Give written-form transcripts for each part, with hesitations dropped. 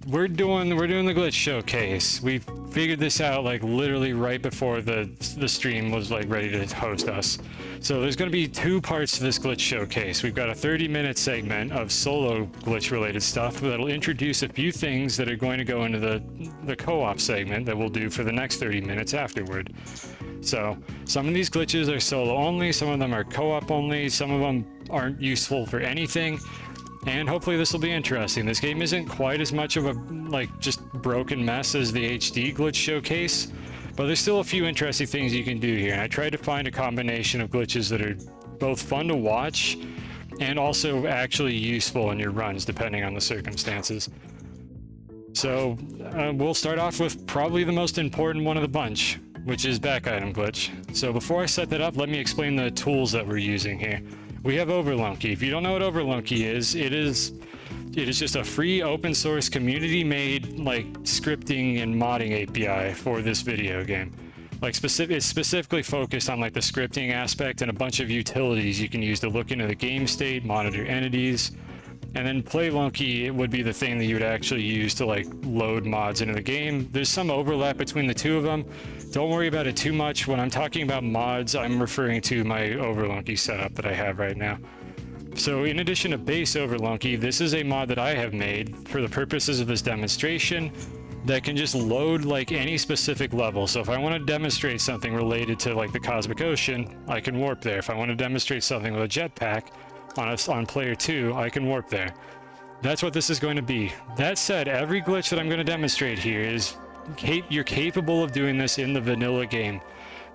we're doing the glitch showcase. We figured this out like literally right before the stream was like ready to host us. So there's going to be 2 parts to this glitch showcase. We've got a 30-minute segment of solo glitch related stuff that'll introduce a few things that are going to go into the co-op segment that we'll do for the next 30 minutes afterward. So some of these glitches are solo only, some of them are co-op only, some of them aren't useful for anything. And hopefully this will be interesting. This game isn't quite as much of a like just broken mess as the HD glitch showcase, but there's still a few interesting things you can do here. And I tried to find a combination of glitches that are both fun to watch and also actually useful in your runs depending on the circumstances. So we'll start off with probably the most important one of the bunch, which is back item glitch. So before I set that up, let me explain the tools that we're using here. We have Overlunky. If you don't know what Overlunky is, it is just a free open source community made like scripting and modding API for this video game. Like it's specifically focused on like the scripting aspect and a bunch of utilities you can use to look into the game state, monitor entities, and then PlayLunky would be the thing that you would actually use to like load mods into the game. There's some overlap between the two of them. Don't worry about it too much. When I'm talking about mods, I'm referring to my Overlunky setup that I have right now. So in addition to base Overlunky, this is a mod that I have made for the purposes of this demonstration that can just load like any specific level. So if I want to demonstrate something related to like the Cosmic Ocean, I can warp there. If I want to demonstrate something with a jetpack on player 2, I can warp there. That's what this is going to be. That said, every glitch that I'm going to demonstrate here is you're capable of doing this in the vanilla game.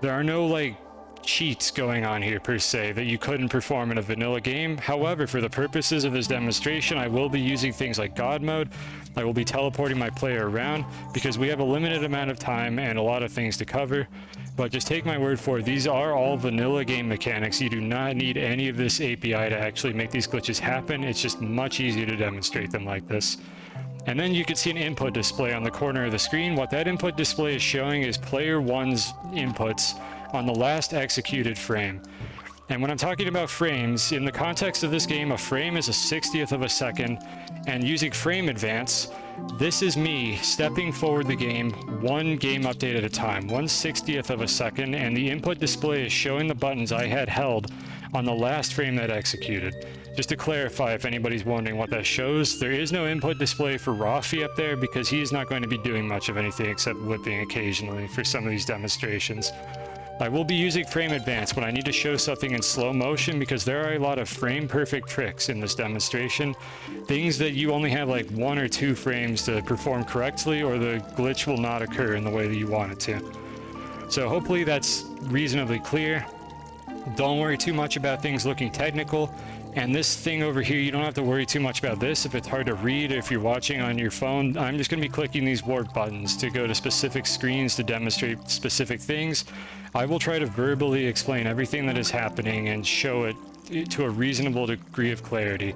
There are no like cheats going on here per se that you couldn't perform in a vanilla game. However, for the purposes of this demonstration, I will be using things like God mode. I will be teleporting my player around because we have a limited amount of time and a lot of things to cover. But just take my word for it, these are all vanilla game mechanics. You do not need any of this API to actually make these glitches happen. It's just much easier to demonstrate them like this. And then you can see an input display on the corner of the screen. What that input display is showing is player 1's inputs on the last executed frame. And when I'm talking about frames, in the context of this game, a frame is a 60th of a second, and using frame advance, this is me stepping forward the game 1 game update at a time, 1/60th of a second, and the input display is showing the buttons I had held on the last frame that executed. Just to clarify, if anybody's wondering what that shows, there is no input display for Rafi up there because he is not going to be doing much of anything except whipping occasionally for some of these demonstrations. I will be using frame advance when I need to show something in slow motion because there are a lot of frame perfect tricks in this demonstration. Things that you only have like 1 or 2 frames to perform correctly or the glitch will not occur in the way that you want it to. So hopefully that's reasonably clear. Don't worry too much about things looking technical. And this thing over here, you don't have to worry too much about this. If it's hard to read, if you're watching on your phone, I'm just going to be clicking these warp buttons to go to specific screens to demonstrate specific things. I will try to verbally explain everything that is happening and show it to a reasonable degree of clarity.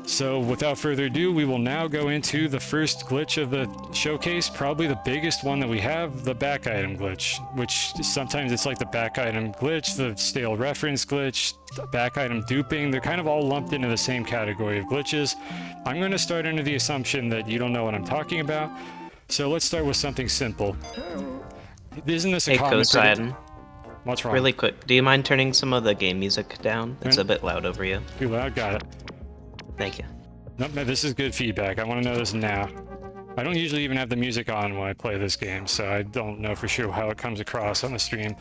So without further ado, we will now go into the first glitch of the showcase, probably the biggest one that we have, the back item glitch, which sometimes it's like the back item glitch, the stale reference glitch, the back item duping. They're kind of all lumped into the same category of glitches. I'm going to start under the assumption that you don't know what I'm talking about. So let's start with something simple. Isn't this a common Poseidon. What's wrong? Really quick, do you mind turning some of the game music down? It's a bit loud over you. Too loud? Got it. Thank you. Nope, no, this is good feedback. I want to know this now. I don't usually even have the music on when I play this game, so I don't know for sure how it comes across on the stream.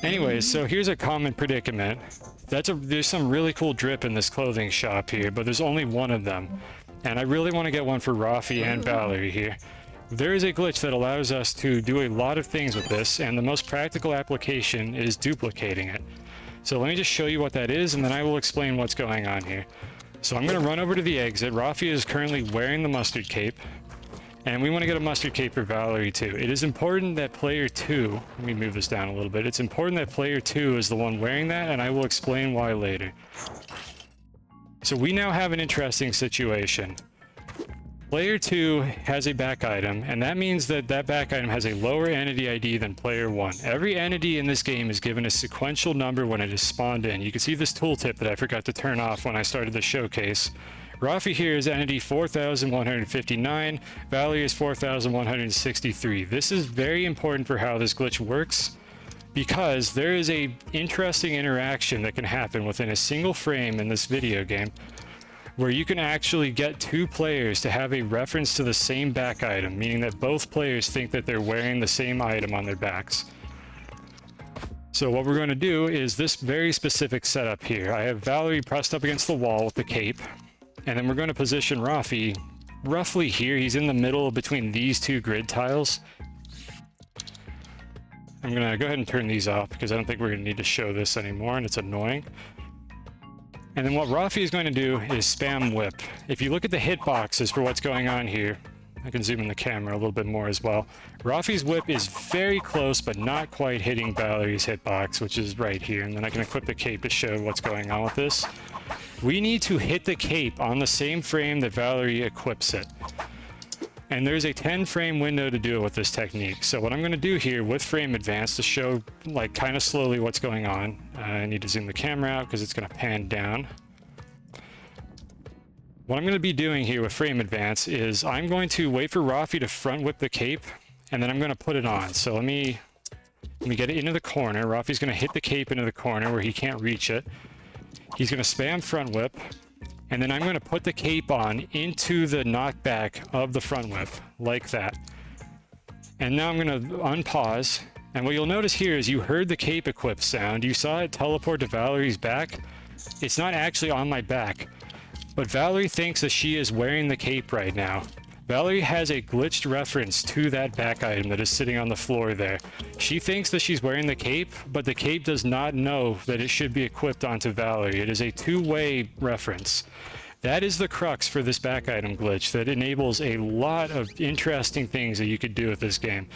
Anyways, so here's a common predicament. There's some really cool drip in this clothing shop here, but there's only one of them. And I really want to get one for Rafi and Valerie here. There is a glitch that allows us to do a lot of things with this, and the most practical application is duplicating it. So let me just show you what that is, and then I will explain what's going on here. So I'm going to run over to the exit. Rafi is currently wearing the mustard cape, and we want to get a mustard cape for Valerie too. It is important that player 2, let me move this down a little bit, it's important that player 2 is the one wearing that, and I will explain why later. So we now have an interesting situation. Player 2 has a back item, and that means that that back item has a lower entity ID than player 1. Every entity in this game is given a sequential number when it is spawned in. You can see this tooltip that I forgot to turn off when I started the showcase Rafi here is entity 4159, Valerie is 4163. This is very important for how this glitch works, because there is a interesting interaction that can happen within a single frame in this video game, where you can actually get two players to have a reference to the same back item, meaning that both players think that they're wearing the same item on their backs. So what we're going to do is this very specific setup here. I have Valerie pressed up against the wall with the cape, and then we're going to position Rafi roughly here. He's in the middle between these two grid tiles. I'm going to go ahead and turn these off because I don't think we're going to need to show this anymore, and it's annoying. And then what Rafi is going to do is spam whip. If you look at the hitboxes for what's going on here, I can zoom in the camera a little bit more as well. Rafi's whip is very close, but not quite hitting Valerie's hitbox, which is right here. And then I can equip the cape to show what's going on with this. We need to hit the cape on the same frame that Valerie equips it. And there's a 10 frame window to do it with this technique. So what I'm going to do here with frame advance to show like kind of slowly what's going on. I need to zoom the camera out because it's going to pan down. What I'm going to be doing here with frame advance is I'm going to wait for Rafi to front whip the cape, and then I'm going to put it on. So let me get it into the corner. Rafi's going to hit the cape into the corner where he can't reach it. He's going to spam front whip. And then I'm going to put the cape on into the knockback of the front whip, like that. And now I'm going to unpause. And what you'll notice here is you heard the cape equip sound. You saw it teleport to Valerie's back. It's not actually on my back. But Valerie thinks that she is wearing the cape right now. Valerie has a glitched reference to that back item that is sitting on the floor there. She thinks that she's wearing the cape, but the cape does not know that it should be equipped onto Valerie. It is a two-way reference. That is the crux for this back item glitch that enables a lot of interesting things that you could do with this game.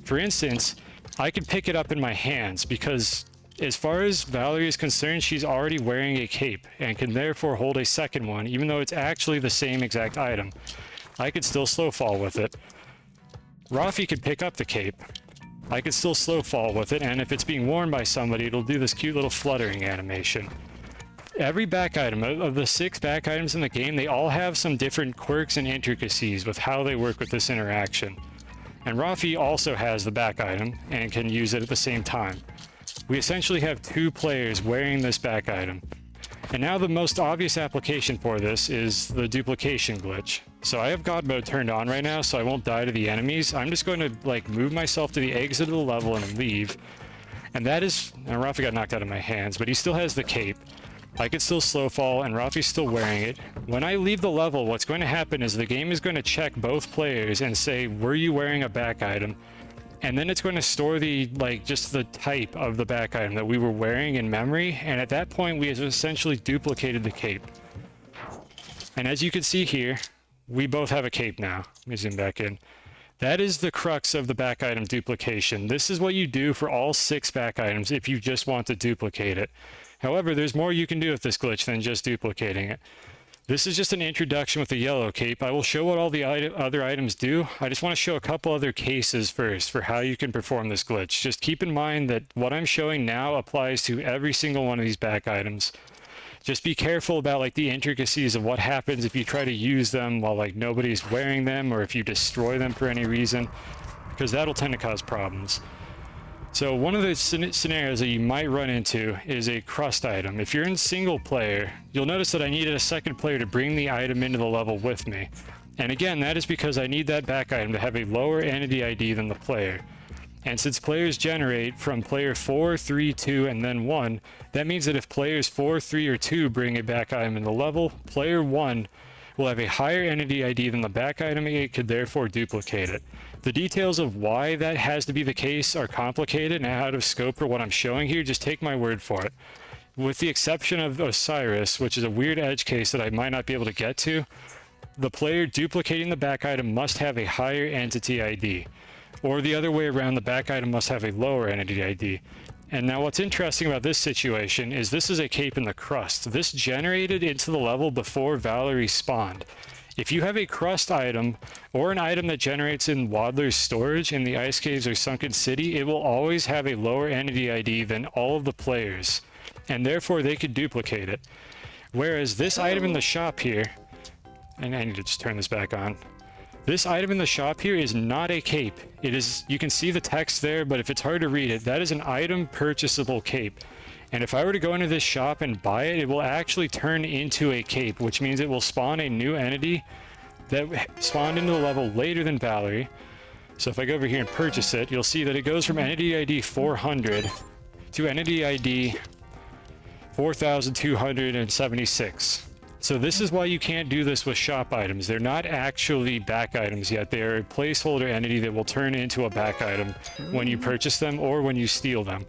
For instance, I could pick it up in my hands because as far as Valerie is concerned, she's already wearing a cape and can therefore hold a second one, even though it's actually the same exact item. I could still slow fall with it. Rafi could pick up the cape. I could still slow fall with it, and if it's being worn by somebody, it'll do this cute little fluttering animation. Every back item, of the 6 back items in the game, they all have some different quirks and intricacies with how they work with this interaction. And Rafi also has the back item and can use it at the same time. We essentially have 2 players wearing this back item. And now the most obvious application for this is the duplication glitch. So I have God mode turned on right now, so I won't die to the enemies. I'm just going to like move myself to the exit of the level and leave. And that is, and Rafi got knocked out of my hands, but he still has the cape. I could still slow fall, and Rafi's still wearing it. When I leave the level, what's going to happen is the game is going to check both players and say, were you wearing a back item? And then it's going to store the, like, just the type of the back item that we were wearing in memory. And at that point, we have essentially duplicated the cape. And as you can see here, we both have a cape now. Let me zoom back in. That is the crux of the back item duplication. This is what you do for all 6 back items if you just want to duplicate it. However, there's more you can do with this glitch than just duplicating it. This is just an introduction with the yellow cape. I will show what all the other items do. I just want to show a couple other cases first for how you can perform this glitch. Just keep in mind that what I'm showing now applies to every single one of these back items. Just be careful about like the intricacies of what happens if you try to use them while like nobody's wearing them, or if you destroy them for any reason, because that'll tend to cause problems. So one of the scenarios that you might run into is a crust item. If you're in single player, you'll notice that I needed a second player to bring the item into the level with me. And again, that is because I need that back item to have a lower entity ID than the player. And since players generate from player 4, 3, 2, and then 1, that means that if players 4, 3, or 2 bring a back item in the level, player 1 will have a higher entity ID than the back item, and it could therefore duplicate it. The details of why that has to be the case are complicated and out of scope for what I'm showing here. Just take my word for it. With the exception of Osiris, which is a weird edge case that I might not be able to get to, the player duplicating the back item must have a higher entity ID. Or the other way around, the back item must have a lower entity ID. And now what's interesting about this situation is this is a cape in the crust. This generated into the level before Valerie spawned. If you have a crust item or an item that generates in Waddler's storage in the Ice Caves or Sunken City, it will always have a lower entity ID than all of the players, and therefore they could duplicate it. Whereas this item in the shop here, and I need to just turn this back on. This item in the shop here is not a cape. It is, you can see the text there, but if it's hard to read it, that is an item purchasable cape. And if I were to go into this shop and buy it, it will actually turn into a cape, which means it will spawn a new entity that spawned into the level later than Valerie. So if I go over here and purchase it, you'll see that it goes from entity ID 400 to entity ID 4276. So this is why you can't do this with shop items. They're not actually back items yet. They're a placeholder entity that will turn into a back item when you purchase them or when you steal them.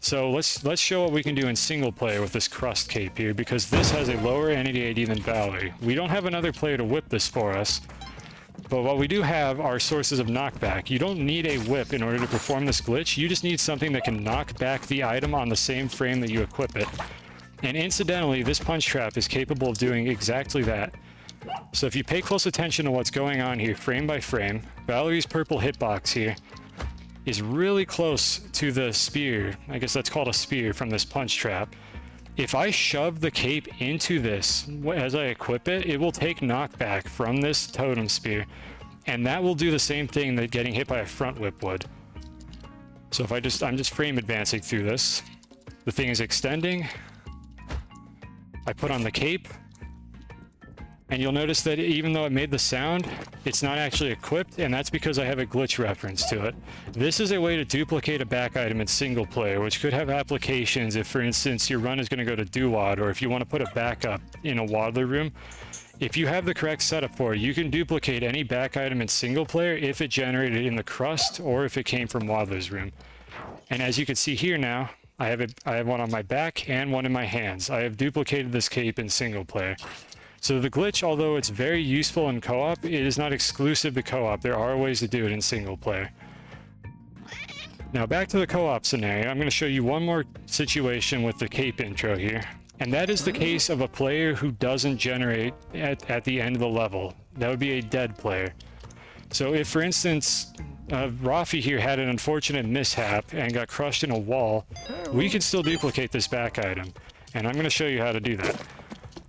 So let's show what we can do in single player with this crust cape here, because this has a lower entity ID than Valerie. We don't have another player to whip this for us, but what we do have are sources of knockback. You don't need a whip in order to perform this glitch. You just need something that can knock back the item on the same frame that you equip it. And incidentally, this punch trap is capable of doing exactly that. So if you pay close attention to what's going on here, frame by frame, Valerie's purple hitbox here is really close to the spear. I guess that's called a spear from this punch trap. If I shove the cape into this as I equip it, it will take knockback from this totem spear, and that will do the same thing that getting hit by a front whip would. So if I'm just frame advancing through this, the thing is extending. I put on the cape, and you'll notice that even though it made the sound, it's not actually equipped, and that's because I have a glitch reference to it. This is a way to duplicate a back item in single player, which could have applications if, for instance, your run is going to go to Duwad, or if you want to put a backup in a Waddler room. If you have the correct setup for it, you can duplicate any back item in single player if it generated in the crust or if it came from Waddler's room. And as you can see here now, I have one on my back and one in my hands. I have duplicated this cape in single player. So the glitch, although it's very useful in co-op, it is not exclusive to co-op. There are ways to do it in single player. Now back to the co-op scenario, I'm going to show you one more situation with the cape intro here. And that is the case of a player who doesn't generate at the end of the level. That would be a dead player. So if, for instance, Rafi here had an unfortunate mishap and got crushed in a wall, we can still duplicate this back item. And I'm going to show you how to do that.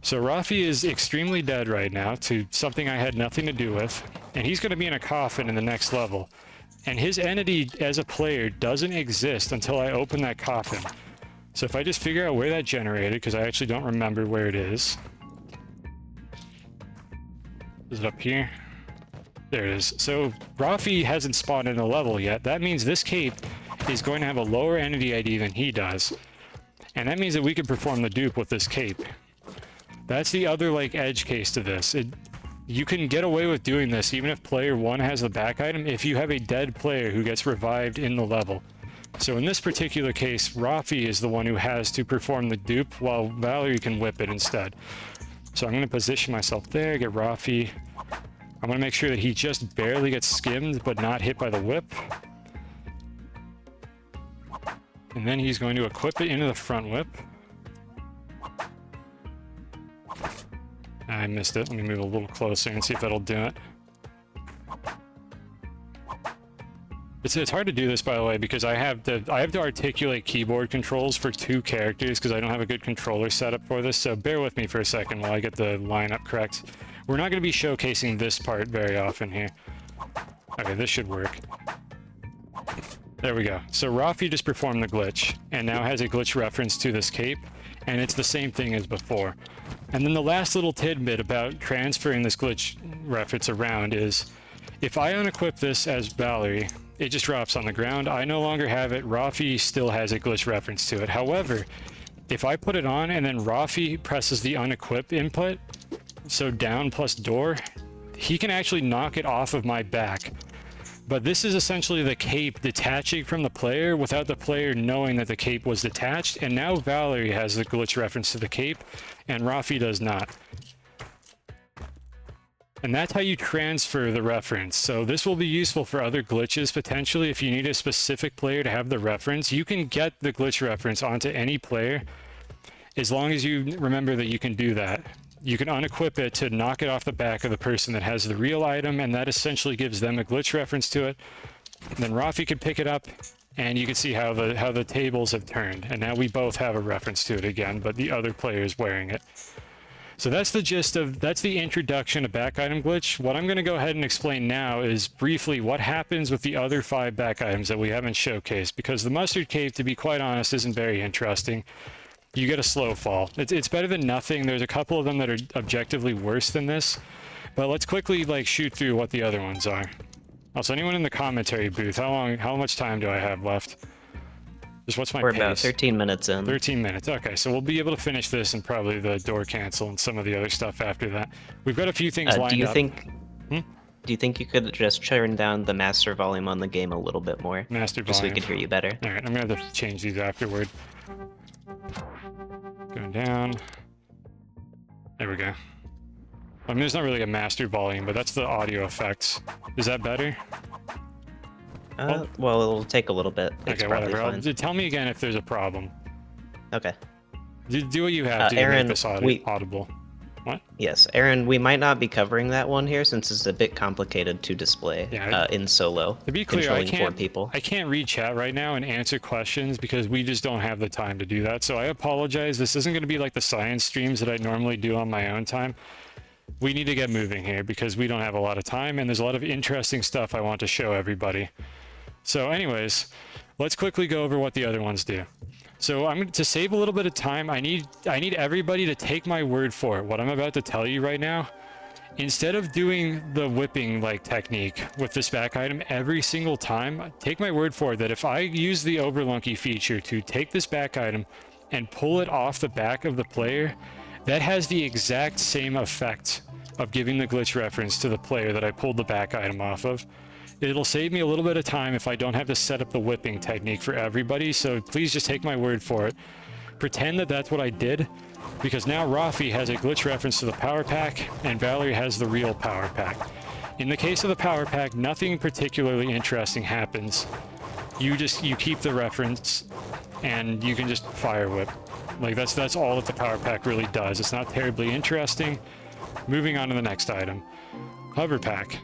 So Rafi is extremely dead right now to something I had nothing to do with, and he's going to be in a coffin in the next level. And his entity as a player doesn't exist until I open that coffin. So if I just figure out where that generated, because I actually don't remember where it is. Is it up here? There it is. So Rafi hasn't spawned in the level yet. That means this cape is going to have a lower entity ID than he does. And that means that we can perform the dupe with this cape. That's the other like edge case to this. You can get away with doing this even if player 1 has the back item if you have a dead player who gets revived in the level. So in this particular case, Rafi is the one who has to perform the dupe while Valerie can whip it instead. So I'm going to position myself there, get Rafi. I'm going to make sure that he just barely gets skimmed but not hit by the whip. And then he's going to equip it into the front whip. I missed it. Let me move a little closer and see if that'll do it. It's hard to do this, by the way, because I have to articulate keyboard controls for 2 characters because I don't have a good controller setup for this. So bear with me for a second while I get the lineup correct. We're not going to be showcasing this part very often here. Okay, this should work. There we go. So Rafi just performed the glitch and now has a glitch reference to this cape, and it's the same thing as before. And then the last little tidbit about transferring this glitch reference around is if I unequip this as Valerie, it just drops on the ground. I no longer have it. Rafi still has a glitch reference to it. However, if I put it on and then Rafi presses the unequip input, so down plus door, he can actually knock it off of my back. But this is essentially the cape detaching from the player without the player knowing that the cape was detached, and now Valerie has the glitch reference to the cape, and Rafi does not. And that's how you transfer the reference. So this will be useful for other glitches potentially. If you need a specific player to have the reference, you can get the glitch reference onto any player as long as you remember that you can do that. You can unequip it to knock it off the back of the person that has the real item, and that essentially gives them a glitch reference to it. And then Rafi can pick it up, and you can see how the tables have turned. And now we both have a reference to it again, but the other player is wearing it. So that's the gist of, that's the introduction to back item glitch. What I'm going to go ahead and explain now is briefly what happens with the other 5 back items that we haven't showcased, because the mustard cave, to be quite honest, isn't very interesting. You get a slow fall. It's better than nothing. There's a couple of them that are objectively worse than this, but let's quickly like shoot through what the other ones are. Also, anyone in the commentary booth, how much time do I have left? Just what's my We're pace? about 13 minutes in. 13 minutes. Okay, so we'll be able to finish this and probably the door cancel and some of the other stuff after that. We've got a few things lined up. Do you think you could just turn down the master volume on the game a little bit more? Master just volume. so we could hear you better. All right, I'm gonna have to change these afterward. Going down. There we go. I mean, there's not really a master volume, but that's the audio effects. Is that better? Well, it'll take a little bit. It's Okay, whatever. Tell me again if there's a problem. Okay. Do what you have to Aaron, make this audible. What? Yes, Aaron, we might not be covering that one here since it's a bit complicated to display in solo. To be clear, controlling 4 people. I can't read chat right now and answer questions because we just don't have the time to do that. So I apologize. This isn't going to be like the science streams that I normally do on my own time. We need to get moving here because we don't have a lot of time, and there's a lot of interesting stuff I want to show everybody. So anyways, let's quickly go over what the other ones do. So to save a little bit of time, I need everybody to take my word for it. What I'm about to tell you right now, instead of doing the whipping like technique with this back item every single time, take my word for it that if I use the Overlunky feature to take this back item and pull it off the back of the player, that has the exact same effect of giving the glitch reference to the player that I pulled the back item off of. It'll save me a little bit of time if I don't have to set up the whipping technique for everybody, so please just take my word for it. Pretend that that's what I did, because now Rafi has a glitch reference to the power pack, and Valerie has the real power pack. In the case of the power pack, nothing particularly interesting happens. You keep the reference, and you can just fire whip. Like that's all that the power pack really does. It's not terribly interesting. Moving on to the next item. Hover pack.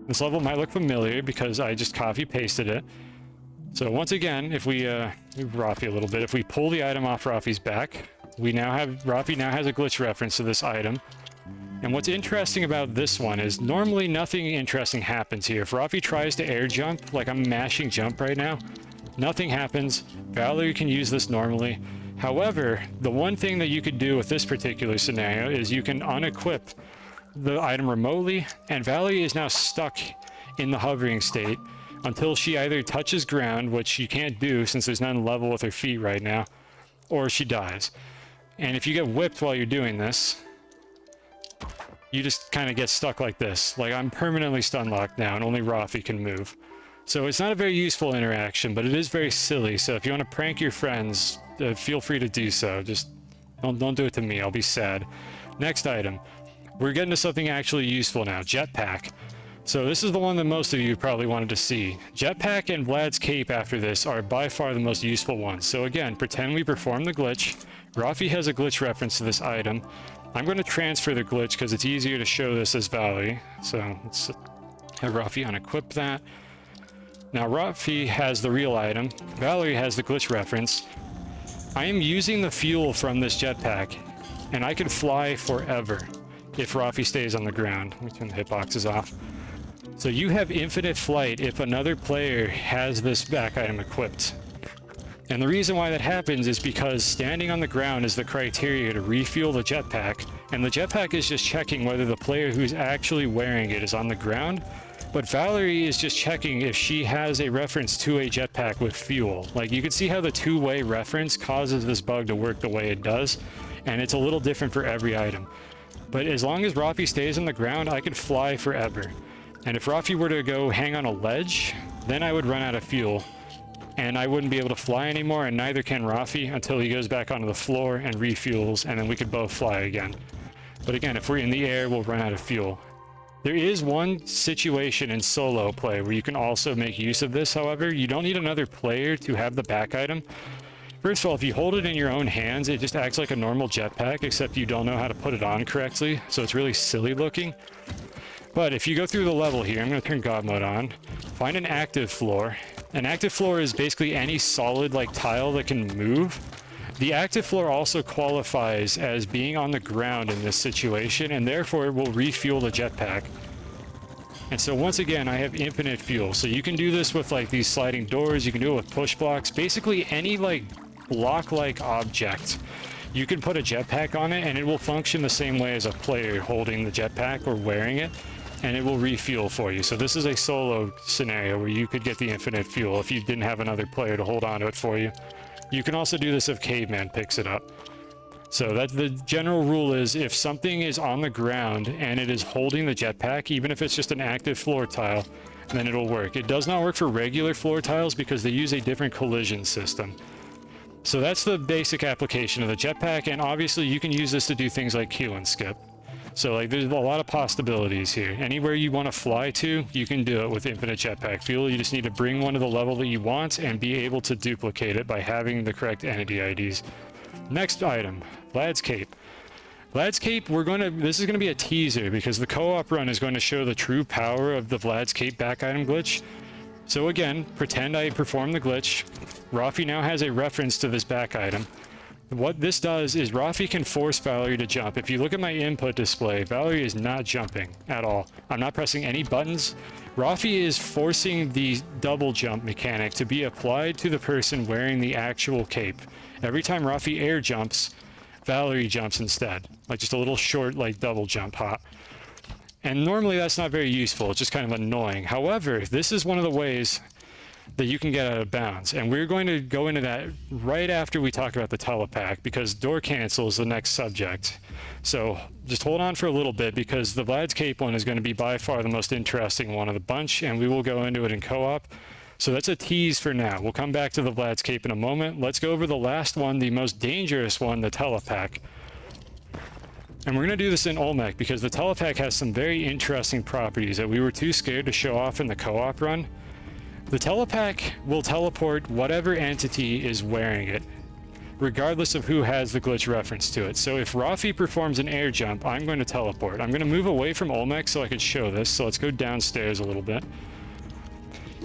This level might look familiar because I just copy pasted it. So once again, if we move Rafi a little bit, if we pull the item off Rafi's back, Rafi now has a glitch reference to this item. And what's interesting about this one is normally nothing interesting happens here. If Rafi tries to air jump, like I'm mashing jump right now, nothing happens. Valerie can use this normally. However, the one thing that you could do with this particular scenario is you can unequip the item remotely, and Valerie is now stuck in the hovering state until she either touches ground, which you can't do since there's none level with her feet right now, or she dies. And if you get whipped while you're doing this, you just kind of get stuck like this. Like I'm permanently stun locked now, and only Rafi can move. So it's not a very useful interaction, but it is very silly. So if you want to prank your friends, feel free to do so. Just don't do it to me. I'll be sad. Next item. We're getting to something actually useful now. Jetpack. So this is the one that most of you probably wanted to see. Jetpack and Vlad's cape after this are by far the most useful ones. So again, pretend we perform the glitch. Rafi has a glitch reference to this item. I'm going to transfer the glitch because it's easier to show this as Valerie. So let's have Rafi unequip that. Now Rafi has the real item. Valerie has the glitch reference. I am using the fuel from this jetpack, and I can fly forever if Rafi stays on the ground. Let me turn the hitboxes off. So you have infinite flight if another player has this back item equipped. And the reason why that happens is because standing on the ground is the criteria to refuel the jetpack, and the jetpack is just checking whether the player who's actually wearing it is on the ground, but Valerie is just checking if she has a reference to a jetpack with fuel. Like you can see how the two-way reference causes this bug to work the way it does, and it's a little different for every item. But as long as Rafi stays on the ground, I could fly forever. And if Rafi were to go hang on a ledge, then I would run out of fuel. And I wouldn't be able to fly anymore, and neither can Rafi until he goes back onto the floor and refuels, and then we could both fly again. But again, if we're in the air, we'll run out of fuel. There is one situation in solo play where you can also make use of this, however. You don't need another player to have the back item. First of all, if you hold it in your own hands, it just acts like a normal jetpack, except you don't know how to put it on correctly, so it's really silly looking. But if you go through the level here, I'm going to turn God mode on, find an active floor. An active floor is basically any solid like tile that can move. The active floor also qualifies as being on the ground in this situation, and therefore it will refuel the jetpack. And so once again, I have infinite fuel. So you can do this with like these sliding doors, you can do it with push blocks, basically any like block-like object. You can put a jetpack on it and it will function the same way as a player holding the jetpack or wearing it, and it will refuel for you. So this is a solo scenario where you could get the infinite fuel if you didn't have another player to hold on to it for you. You can also do this if Caveman picks it up. So that's the general rule is if something is on the ground and it is holding the jetpack, even if it's just an active floor tile, then it'll work. It does not work for regular floor tiles because they use a different collision system. So that's the basic application of the jetpack, and obviously you can use this to do things like queue and skip. So like there's a lot of possibilities here. Anywhere you want to fly to, you can do it with infinite jetpack fuel. You just need to bring one to the level that you want and be able to duplicate it by having the correct entity IDs. Next item, Vlad's Cape. Vlad's Cape, this is going to be a teaser because the co-op run is going to show the true power of the Vlad's Cape back item glitch. So again, pretend I performed the glitch. Rafi now has a reference to this back item. What this does is Rafi can force Valerie to jump. If you look at my input display, Valerie is not jumping at all. I'm not pressing any buttons. Rafi is forcing the double jump mechanic to be applied to the person wearing the actual cape. Every time Rafi air jumps, Valerie jumps instead. Like just a little short, like double jump hop. And normally that's not very useful. It's just kind of annoying. However, this is one of the ways that you can get out of bounds. And we're going to go into that right after we talk about the telepack because door cancel is the next subject. So just hold on for a little bit because the Vlad's Cape one is going to be by far the most interesting one of the bunch, and we will go into it in co-op. So that's a tease for now. We'll come back to the Vlad's Cape in a moment. Let's go over the last one, the most dangerous one, the telepack. And we're going to do this in Olmec because the telepack has some very interesting properties that we were too scared to show off in the co-op run. The telepack will teleport whatever entity is wearing it, regardless of who has the glitch reference to it. So if Rafi performs an air jump, I'm going to teleport. I'm going to move away from Olmec so I can show this. So let's go downstairs a little bit.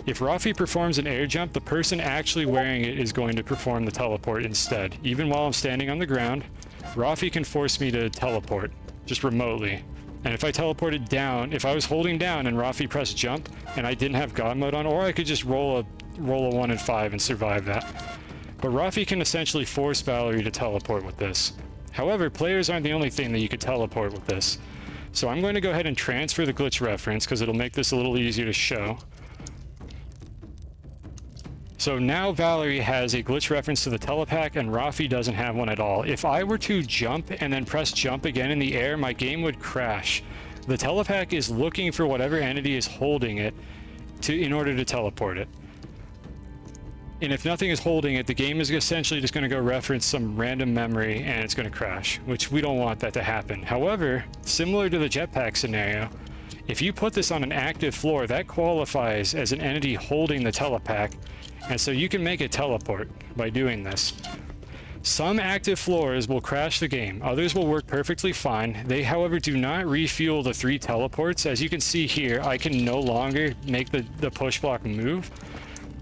If Rafi performs an air jump, the person actually wearing it is going to perform the teleport instead. Even while I'm standing on the ground, Rafi can force me to teleport, just remotely. And if I teleported down, if I was holding down and Rafi pressed jump and I didn't have God mode on, or I could just roll a 1 and 5 and survive that. But Rafi can essentially force Valerie to teleport with this. However, players aren't the only thing that you could teleport with this. So I'm going to go ahead and transfer the glitch reference because it'll make this a little easier to show. So now Valerie has a glitch reference to the telepack and Rafi doesn't have one at all. If I were to jump and then press jump again in the air, my game would crash. The telepack is looking for whatever entity is holding it in order to teleport it. And if nothing is holding it, the game is essentially just going to go reference some random memory and it's going to crash, which we don't want that to happen. However, similar to the jetpack scenario, if you put this on an active floor, that qualifies as an entity holding the telepack. And so you can make it teleport by doing this. Some active floors will crash the game. Others will work perfectly fine. They, however, do not refuel the 3 teleports. As you can see here, I can no longer make the push block move.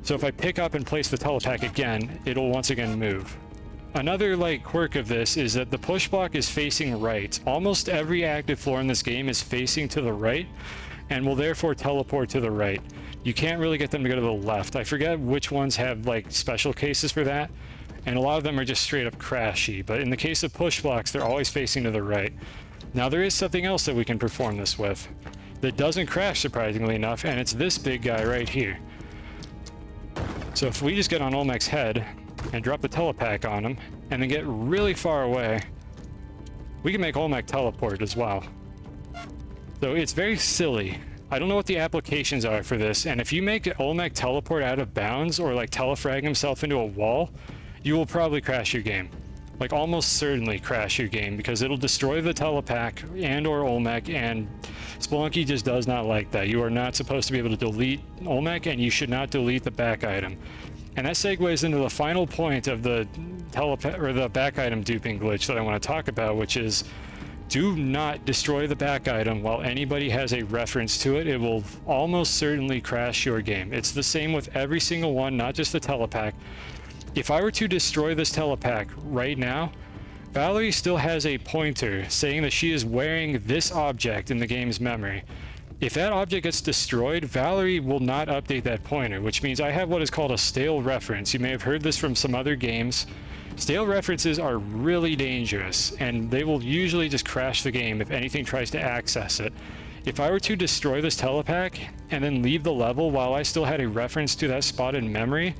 So if I pick up and place the telepack again, it'll once again move. Another quirk of this is that the push block is facing right. Almost every active floor in this game is facing to the right and will therefore teleport to the right. You can't really get them to go to the left. I forget which ones have special cases for that, and a lot of them are just straight up crashy, but in the case of push blocks, they're always facing to the right. Now there is something else that we can perform this with that doesn't crash, surprisingly enough, and it's this big guy right here. So if we just get on Olmec's head and drop the telepack on him and then get really far away, we can make Olmec teleport as well. So it's very silly. I don't know what the applications are for this, and if you make Olmec teleport out of bounds or telefrag himself into a wall, you will probably crash your game. Almost certainly crash your game because it'll destroy the telepack and or Olmec, and Spelunky just does not like that. You are not supposed to be able to delete Olmec, and you should not delete the back item. And that segues into the final point of the back item duping glitch that I want to talk about, which is do not destroy the back item while anybody has a reference to it. It will almost certainly crash your game. It's the same with every single one, not just the telepack. If I were to destroy this telepack right now, Valerie still has a pointer saying that she is wearing this object in the game's memory. If that object gets destroyed, Valerie will not update that pointer, which means I have what is called a stale reference. You may have heard this from some other games. Stale references are really dangerous, and they will usually just crash the game if anything tries to access it. If I were to destroy this telepack and then leave the level while I still had a reference to that spot in memory,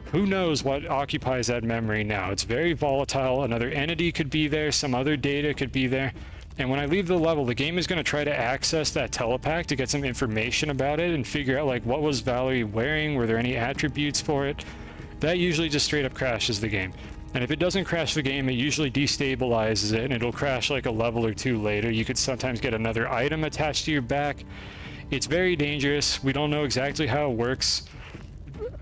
who knows what occupies that memory now? It's very volatile. Another entity could be there, some other data could be there. And when I leave the level, the game is going to try to access that telepack to get some information about it and figure out, like, what was Valerie wearing? Were there any attributes for it? That usually just straight up crashes the game. And if it doesn't crash the game, it usually destabilizes it, and it'll crash like a level or two later. You could sometimes get another item attached to your back. It's very dangerous. We don't know exactly how it works.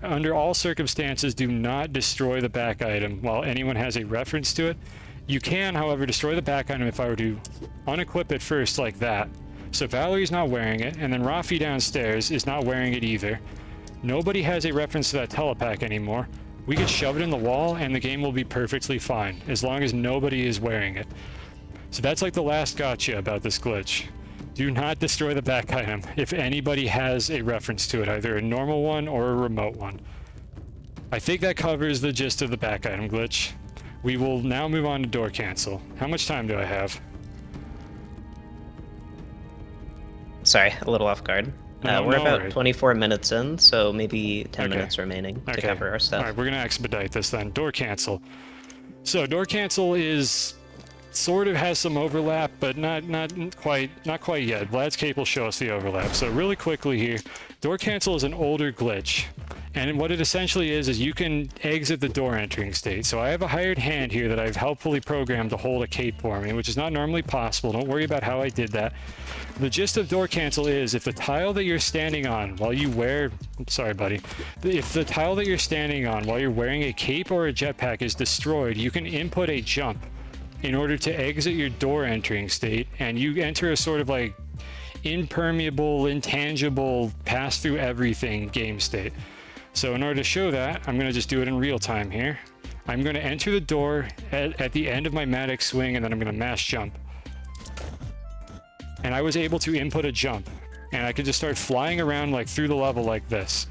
Under all circumstances, do not destroy the back item while anyone has a reference to it. You can, however, destroy the back item if I were to unequip it first like that. So Valerie's not wearing it, and then Rafi downstairs is not wearing it either. Nobody has a reference to that telepack anymore. We could shove it in the wall and the game will be perfectly fine, as long as nobody is wearing it. So that's like the last gotcha about this glitch. Do not destroy the back item if anybody has a reference to it, either a normal one or a remote one. I think that covers the gist of the back item glitch. We will now move on to door cancel. How much time do I have? Sorry, a little off guard. We're about 24 minutes in, so maybe 10 minutes remaining to cover our stuff. All right, we're going to expedite this then. Door cancel. So door cancel is sort of has some overlap, but not quite yet. Vlad's Cape will show us the overlap. So really quickly here, door cancel is an older glitch. And what it essentially is you can exit the door entering state. So I have a hired hand here that I've helpfully programmed to hold a cape for me, which is not normally possible. Don't worry about how I did that. The gist of door cancel is if the tile that you're standing on while you wear... Sorry, buddy. If the tile that you're standing on while you're wearing a cape or a jetpack is destroyed, you can input a jump in order to exit your door entering state, and you enter a sort of like impermeable, intangible, pass through everything game state. So in order to show that, I'm going to just do it in real time here. I'm going to enter the door at the end of my Maddox swing, and then I'm going to mash jump. And I was able to input a jump, and I could just start flying around like through the level like this.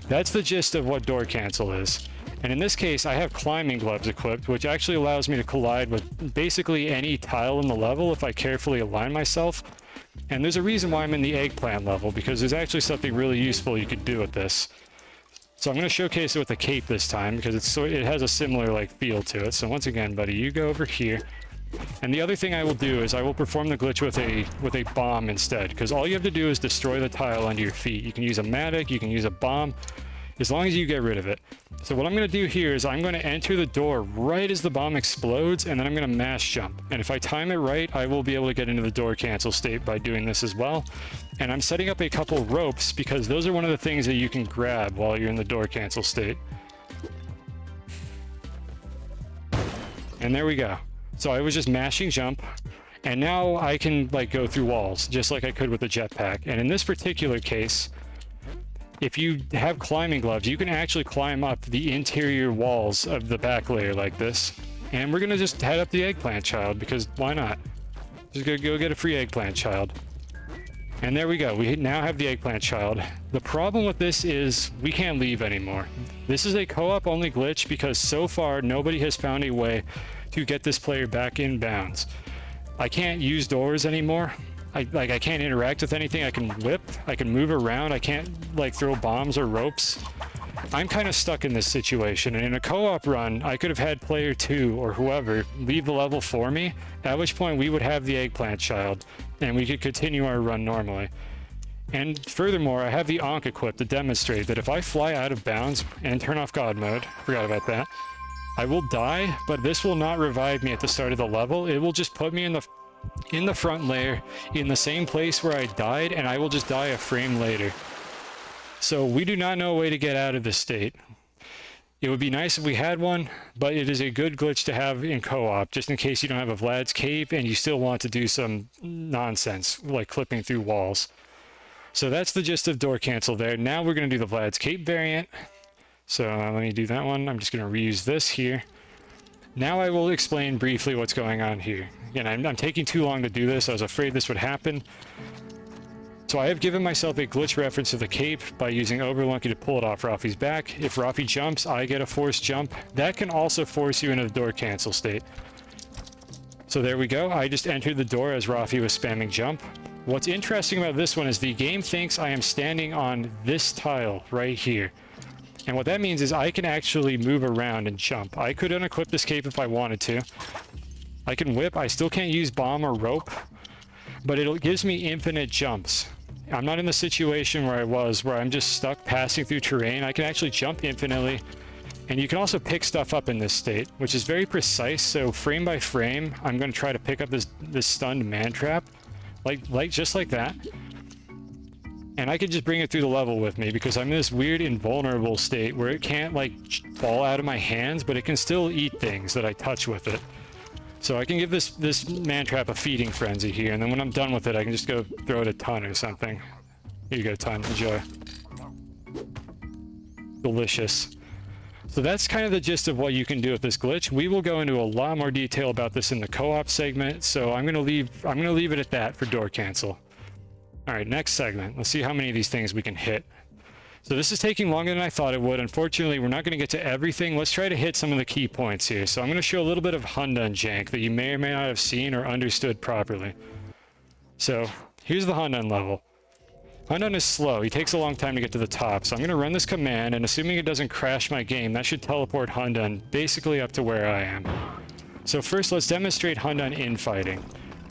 That's the gist of what door cancel is. And in this case, I have climbing gloves equipped, which actually allows me to collide with basically any tile in the level if I carefully align myself. And there's a reason why I'm in the eggplant level, because there's actually something really useful you could do with this. So I'm going to showcase it with a cape this time, because it has a similar like feel to it. So once again, buddy, you go over here. And the other thing I will do is I will perform the glitch with a bomb instead, because all you have to do is destroy the tile under your feet. You can use a Matic, you can use a bomb, as long as you get rid of it. So what I'm going to do here is I'm going to enter the door right as the bomb explodes, and then I'm going to mash jump. And if I time it right, I will be able to get into the door cancel state by doing this as well. And I'm setting up a couple ropes, because those are one of the things that you can grab while you're in the door cancel state. And there we go. So I was just mashing jump, and now I can like go through walls, just like I could with the jetpack. And in this particular case, if you have climbing gloves, you can actually climb up the interior walls of the back layer like this. And we're going to just head up the eggplant child, because why not? Just go get a free eggplant child. And there we go. We now have the eggplant child. The problem with this is we can't leave anymore. This is a co-op only glitch because so far nobody has found a way to get this player back in bounds. I can't use doors anymore. I can't interact with anything. I can whip, I can move around, I can't like throw bombs or ropes. I'm kind of stuck in this situation, and in a co-op run, I could have had player 2 or whoever leave the level for me, at which point we would have the eggplant child, and we could continue our run normally. And furthermore, I have the Ankh equipped to demonstrate that if I fly out of bounds and turn off God mode, forgot about that, I will die, but this will not revive me at the start of the level. It will just put me in the front layer, in the same place where I died, and I will just die a frame later. So we do not know a way to get out of this state. It would be nice if we had one, but it is a good glitch to have in co-op, just in case you don't have a Vlad's Cape and you still want to do some nonsense, like clipping through walls. So that's the gist of door cancel there. Now we're going to do the Vlad's Cape variant. So let me do that one. I'm just going to reuse this here. Now I will explain briefly what's going on here. Again, I'm taking too long to do this. I was afraid this would happen. So I have given myself a glitch reference of the cape by using Spelunky to pull it off Rafi's back. If Rafi jumps, I get a forced jump. That can also force you into the door cancel state. So there we go. I just entered the door as Rafi was spamming jump. What's interesting about this one is the game thinks I am standing on this tile right here. And what that means is I can actually move around and jump. I could unequip this cape if I wanted to. I can whip. I still can't use bomb or rope, but it gives me infinite jumps. I'm not in the situation where I was, where I'm just stuck passing through terrain. I can actually jump infinitely. And you can also pick stuff up in this state, which is very precise. So frame by frame, I'm going to try to pick up this stunned man trap, just like that. And I can just bring it through the level with me because I'm in this weird invulnerable state where it can't like fall out of my hands, but it can still eat things that I touch with it. So I can give this man trap a feeding frenzy here, and then when I'm done with it, I can just go throw it a ton or something. Here you go, ton. Enjoy. Delicious. So that's kind of the gist of what you can do with this glitch. We will go into a lot more detail about this in the co-op segment, so I'm gonna leave it at that for door cancel. All right, next segment. Let's see how many of these things we can hit. So this is taking longer than I thought it would. Unfortunately, we're not going to get to everything. Let's try to hit some of the key points here. So I'm going to show a little bit of Hundun jank that you may or may not have seen or understood properly. So here's the Hundun level. Hundun is slow. He takes a long time to get to the top. So I'm going to run this command, and assuming it doesn't crash my game, that should teleport Hundun basically up to where I am. So first, let's demonstrate Hundun Infighting.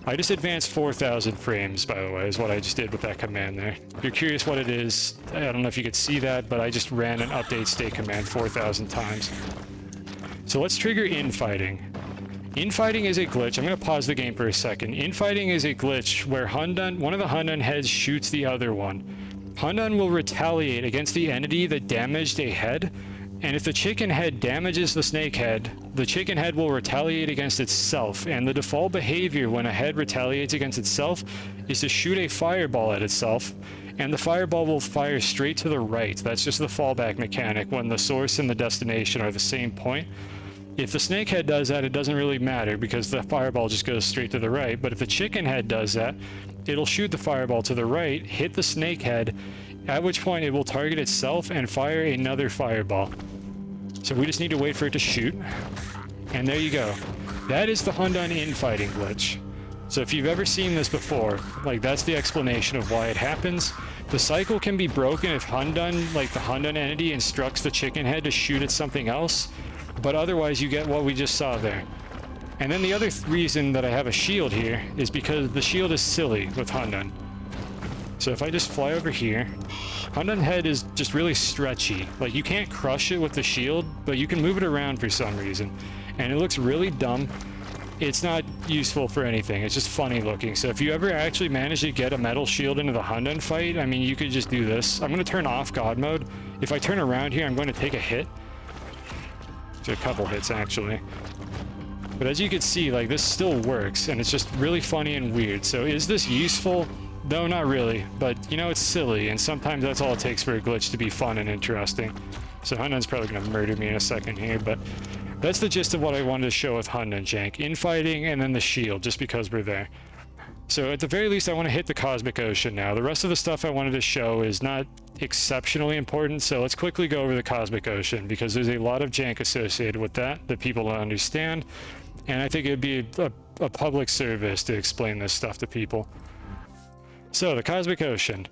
I just advanced 4,000 frames, by the way, is what I just did with that command there. If you're curious what it is, I don't know if you could see that, but I just ran an update state command 4,000 times. So let's trigger Infighting. Infighting is a glitch. I'm going to pause the game for a second. Infighting is a glitch where one of the Hundun heads shoots the other one. Hundun will retaliate against the entity that damaged a head, and if the chicken head damages the snake head, the chicken head will retaliate against itself, and the default behavior when a head retaliates against itself is to shoot a fireball at itself, and the fireball will fire straight to the right. That's just the fallback mechanic when the source and the destination are the same point. If the snake head does that, it doesn't really matter because the fireball just goes straight to the right, but if the chicken head does that, it'll shoot the fireball to the right, hit the snake head, at which point it will target itself and fire another fireball. So we just need to wait for it to shoot. And there you go. That is the Hundun Infighting glitch. So if you've ever seen this before, like that's the explanation of why it happens. The cycle can be broken if Hundun, like the Hundun entity, instructs the chicken head to shoot at something else. But otherwise you get what we just saw there. And then the other reason that I have a shield here is because the shield is silly with Hundun. So if I just fly over here, Hundun head is just really stretchy. Like you can't crush it with the shield, but you can move it around for some reason. And it looks really dumb. It's not useful for anything. It's just funny looking. So if you ever actually manage to get a metal shield into the Hundun fight, I mean, you could just do this. I'm going to turn off God mode. If I turn around here, I'm going to take a hit. A couple hits actually. But as you can see, like this still works, and it's just really funny and weird. So is this useful? No, not really, but you know, it's silly, and sometimes that's all it takes for a glitch to be fun and interesting. So Hundun's probably going to murder me in a second here, but that's the gist of what I wanted to show with Hundun jank. Infighting and then the shield, just because we're there. So at the very least, I want to hit the Cosmic Ocean now. The rest of the stuff I wanted to show is not exceptionally important, so let's quickly go over the Cosmic Ocean, because there's a lot of jank associated with that people don't understand, and I think it'd be a public service to explain this stuff to people. So the Cosmic Ocean.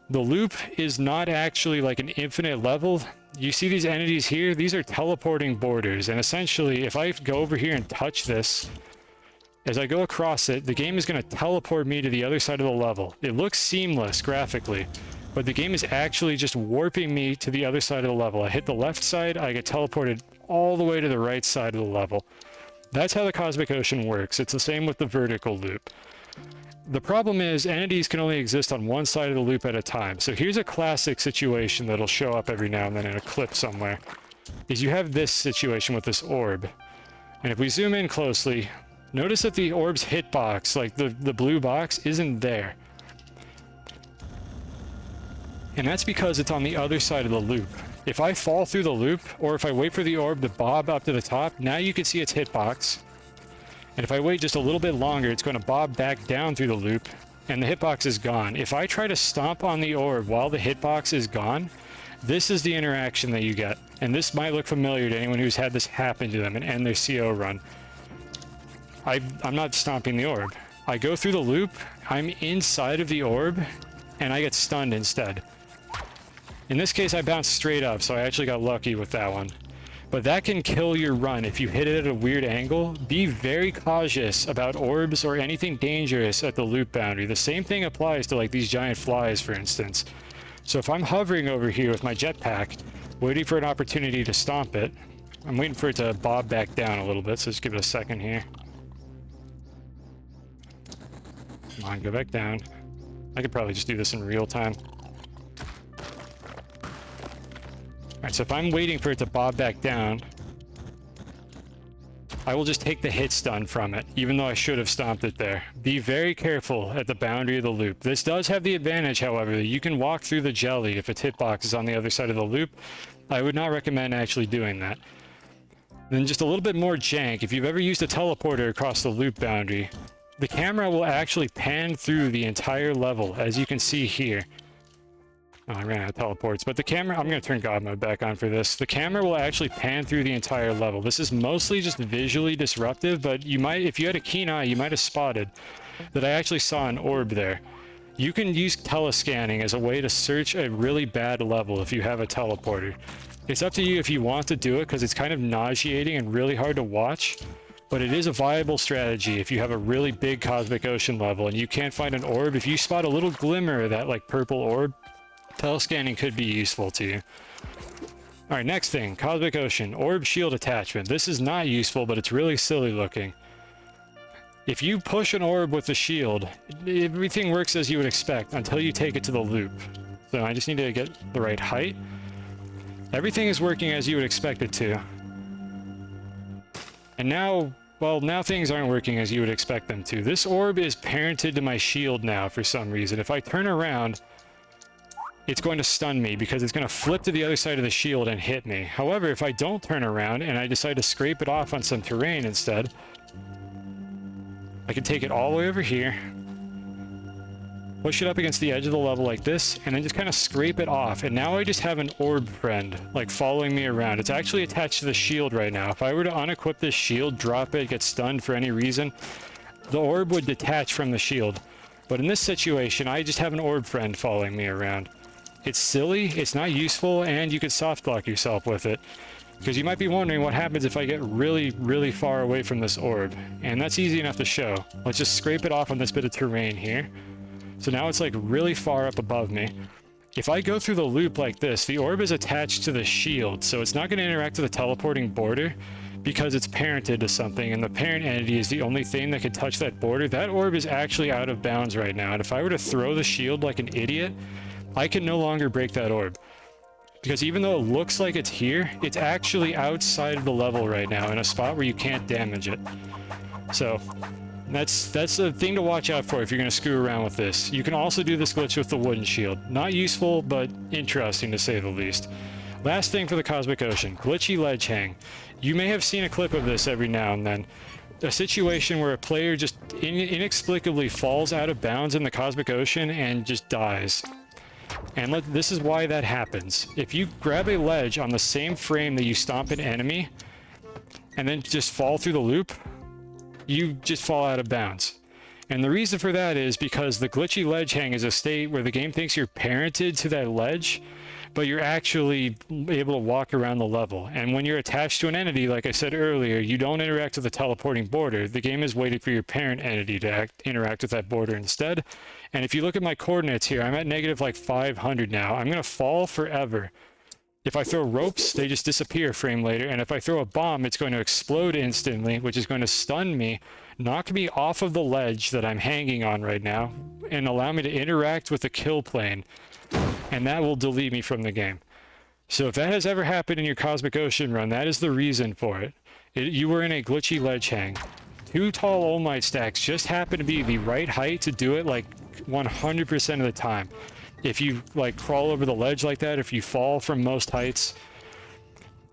The loop is not actually like an infinite level. You see these entities here? These are teleporting borders, and essentially, if I go over here and touch this, as I go across it, the game is going to teleport me to the other side of the level. It looks seamless graphically, but the game is actually just warping me to the other side of the level. I hit the left side, I get teleported all the way to the right side of the level. That's how the Cosmic Ocean works. It's the same with the vertical loop. The problem is entities can only exist on one side of the loop at a time. So here's a classic situation that'll show up every now and then in a clip somewhere. Is you have this situation with this orb. And if we zoom in closely, notice that the orb's hitbox, like the blue box, isn't there. And that's because it's on the other side of the loop. If I fall through the loop, or if I wait for the orb to bob up to the top, now you can see its hitbox. And if I wait just a little bit longer, it's going to bob back down through the loop, and the hitbox is gone. If I try to stomp on the orb while the hitbox is gone, this is the interaction that you get. And this might look familiar to anyone who's had this happen to them and end their CO run. I'm not stomping the orb. I go through the loop, I'm inside of the orb, and I get stunned instead. In this case, I bounced straight up, so I actually got lucky with that one. But that can kill your run if you hit it at a weird angle. Be very cautious about orbs or anything dangerous at the loop boundary. The same thing applies to like these giant flies, for instance. So if I'm hovering over here with my jetpack, waiting for an opportunity to stomp it, I'm waiting for it to bob back down a little bit, so just give it a second here. Come on, go back down. I could probably just do this in real time. Alright, so if I'm waiting for it to bob back down, I will just take the hit stun from it, even though I should have stomped it there. Be very careful at the boundary of the loop. This does have the advantage, however, that you can walk through the jelly if its hitbox is on the other side of the loop. I would not recommend actually doing that. Then just a little bit more jank. If you've ever used a teleporter across the loop boundary, the camera will actually pan through the entire level, as you can see here. Oh, I ran out of teleports, but the camera, I'm going to turn God mode back on for this. The camera will actually pan through the entire level. This is mostly just visually disruptive, but you might, if you had a keen eye, you might have spotted that I actually saw an orb there. You can use telescanning as a way to search a really bad level if you have a teleporter. It's up to you if you want to do it, because it's kind of nauseating and really hard to watch, but it is a viable strategy if you have a really big cosmic ocean level and you can't find an orb. If you spot a little glimmer of that like purple orb, telescanning could be useful to you. Alright, next thing, Cosmic Ocean, Orb Shield Attachment. This is not useful, but it's really silly looking. If you push an orb with the shield, everything works as you would expect until you take it to the loop. So I just need to get the right height. Everything is working as you would expect it to. And now, well, now things aren't working as you would expect them to. This orb is parented to my shield now for some reason. If I turn around, it's going to stun me because it's going to flip to the other side of the shield and hit me. However, if I don't turn around and I decide to scrape it off on some terrain instead, I can take it all the way over here, push it up against the edge of the level like this, and then just kind of scrape it off. And now I just have an orb friend, like, following me around. It's actually attached to the shield right now. If I were to unequip this shield, drop it, get stunned for any reason, the orb would detach from the shield. But in this situation, I just have an orb friend following me around. It's silly, it's not useful, and you could soft block yourself with it. Because you might be wondering what happens if I get really, really far away from this orb. And that's easy enough to show. Let's just scrape it off on this bit of terrain here. So now it's like really far up above me. If I go through the loop like this, the orb is attached to the shield, so it's not going to interact with the teleporting border because it's parented to something, and the parent entity is the only thing that can touch that border. That orb is actually out of bounds right now, and if I were to throw the shield like an idiot, I can no longer break that orb. Because even though it looks like it's here, it's actually outside of the level right now in a spot where you can't damage it. So that's a thing to watch out for if you're going to screw around with this. You can also do this glitch with the wooden shield. Not useful, but interesting to say the least. Last thing for the Cosmic Ocean, Glitchy Ledge Hang. You may have seen a clip of this every now and then. A situation where a player just inexplicably falls out of bounds in the Cosmic Ocean and just dies. And this is why that happens. If you grab a ledge on the same frame that you stomp an enemy, and then just fall through the loop, you just fall out of bounds. And the reason for that is because the glitchy ledge hang is a state where the game thinks you're parented to that ledge, but you're actually able to walk around the level. And when you're attached to an entity, like I said earlier, you don't interact with the teleporting border. The game is waiting for your parent entity to interact with that border instead. And if you look at my coordinates here, I'm at negative like 500 now. I'm going to fall forever. If I throw ropes, they just disappear a frame later. And if I throw a bomb, it's going to explode instantly, which is going to stun me, knock me off of the ledge that I'm hanging on right now, and allow me to interact with the kill plane. And that will delete me from the game. So if that has ever happened in your Cosmic Ocean run, that is the reason for it. You were in a glitchy ledge hang. 2 tall All Might stacks just happen to be the right height to do it like 100% of the time. if you like crawl over the ledge like that, if you fall from most heights.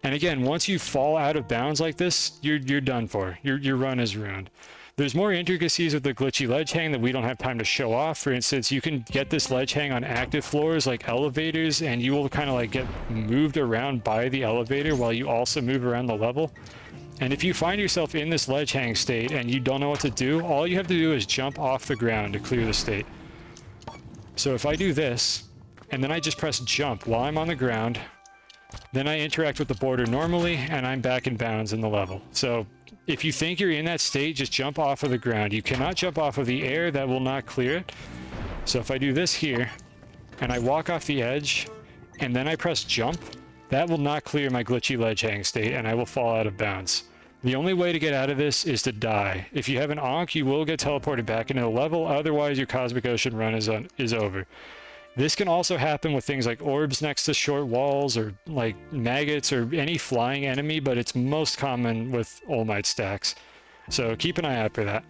And again, once you fall out of bounds like this, you're done for. Your run is ruined. There's more intricacies with the glitchy ledge hang that we don't have time to show off. For instance, you can get this ledge hang on active floors like elevators, and you will kind of like get moved around by the elevator while you also move around the level. And if you find yourself in this ledge hang state and you don't know what to do, all you have to do is jump off the ground to clear the state. So if I do this, and then I just press jump while I'm on the ground, then I interact with the border normally, and I'm back in bounds in the level. So if you think you're in that state, just jump off of the ground. You cannot jump off of the air, that will not clear it. So if I do this here, and I walk off the edge, and then I press jump, that will not clear my glitchy ledge hang state, and I will fall out of bounds. The only way to get out of this is to die. If you have an Ankh, you will get teleported back into the level, otherwise your Cosmic Ocean run is over. This can also happen with things like orbs next to short walls, or like maggots, or any flying enemy, but it's most common with All Might stacks. So keep an eye out for that.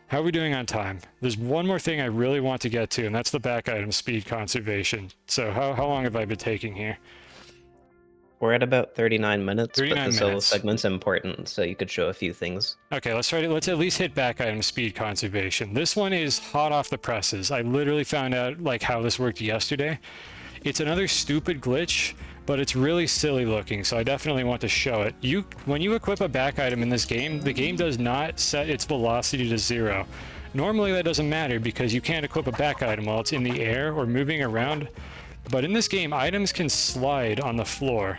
How are we doing on time? There's one more thing I really want to get to, and that's the back item speed conservation. So how long have I been taking here? We're at about 39 minutes, 39 but the solo minutes. segment's important, so you could show a few things. Okay, let's at least hit back item speed conservation. This one is hot off the presses. I literally found out like how this worked yesterday. It's another stupid glitch, but it's really silly looking, so I definitely want to show it. When you equip a back item in this game, the game does not set its velocity to 0. Normally that doesn't matter because you can't equip a back item while it's in the air or moving around. But in this game, items can slide on the floor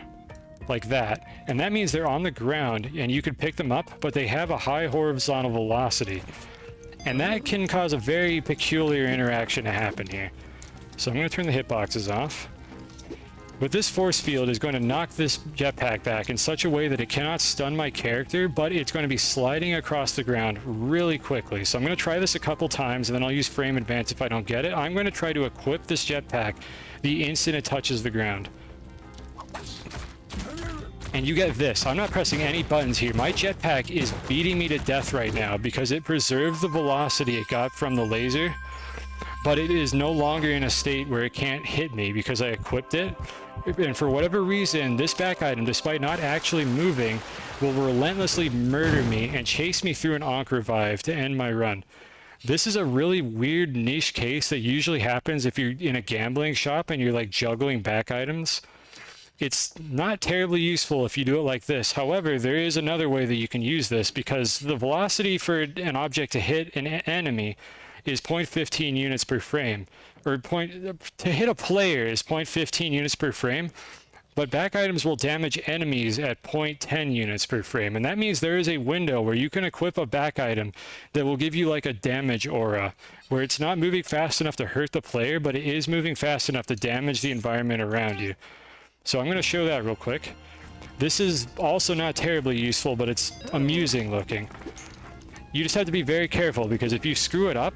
like that, and that means they're on the ground and you can pick them up, but they have a high horizontal velocity, and that can cause a very peculiar interaction to happen here. So I'm going to turn the hitboxes off. But this force field is going to knock this jetpack back in such a way that it cannot stun my character, but it's going to be sliding across the ground really quickly. So I'm going to try this a couple times, and then I'll use frame advance if I don't get it. I'm going to try to equip this jetpack the instant it touches the ground. And you get this. I'm not pressing any buttons here. My jetpack is beating me to death right now because it preserved the velocity it got from the laser, but it is no longer in a state where it can't hit me because I equipped it. And for whatever reason, this back item, despite not actually moving, will relentlessly murder me and chase me through an Ankh revive to end my run. This is a really weird niche case that usually happens if you're in a gambling shop and you're like juggling back items. It's not terribly useful if you do it like this. However, there is another way that you can use this, because the velocity for an object to hit an enemy is 0.15 units per frame, or to hit a player is 0.15 units per frame, but back items will damage enemies at 0.10 units per frame, and that means there is a window where you can equip a back item that will give you like a damage aura, where it's not moving fast enough to hurt the player, but it is moving fast enough to damage the environment around you. So I'm going to show that real quick. This is also not terribly useful, but it's amusing looking. You just have to be very careful, because if you screw it up,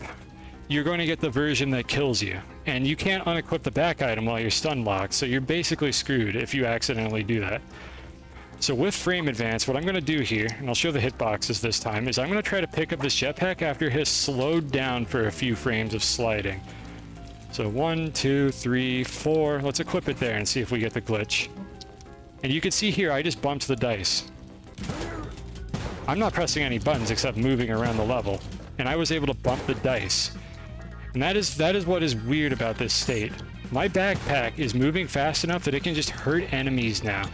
you're going to get the version that kills you. And you can't unequip the back item while you're stun locked, so you're basically screwed if you accidentally do that. So with frame advance, what I'm going to do here, and I'll show the hitboxes this time, is I'm going to try to pick up this jetpack after it has slowed down for a few frames of sliding. So 1, 2, 3, 4. Let's equip it there and see if we get the glitch. And you can see here, I just bumped the dice. I'm not pressing any buttons except moving around the level, and I was able to bump the dice. And that is what is weird about this state. My backpack is moving fast enough that it can just hurt enemies now,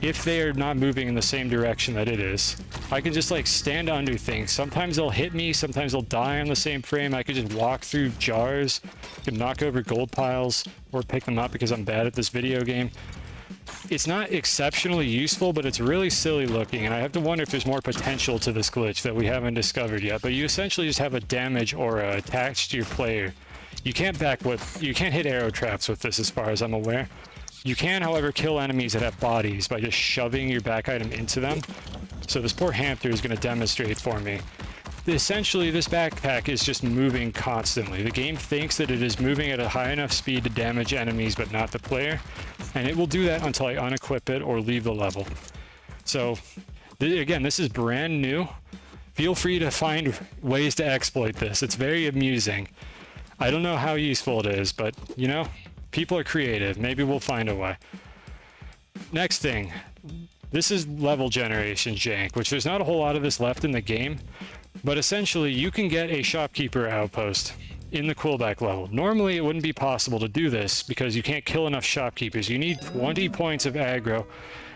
if they are not moving in the same direction that it is. I can just like stand under things. Sometimes they'll hit me, sometimes they'll die on the same frame. I could just walk through jars, can knock over gold piles, or pick them up because I'm bad at this video game. It's not exceptionally useful, but it's really silly looking, and I have to wonder if there's more potential to this glitch that we haven't discovered yet. But you essentially just have a damage aura attached to your player. You can't hit arrow traps with this as far as I'm aware. You can, however, kill enemies that have bodies by just shoving your back item into them. So this poor hamster is going to demonstrate for me. Essentially, this backpack is just moving constantly. The game thinks that it is moving at a high enough speed to damage enemies, but not the player. And it will do that until I unequip it or leave the level. So, again, this is brand new. Feel free to find ways to exploit this. It's very amusing. I don't know how useful it is, but, you know, people are creative. Maybe we'll find a way. Next thing. This is level generation jank, which there's not a whole lot of this left in the game, but essentially you can get a Shopkeeper outpost in the Quillback level. Normally it wouldn't be possible to do this because you can't kill enough Shopkeepers. You need 20 points of aggro.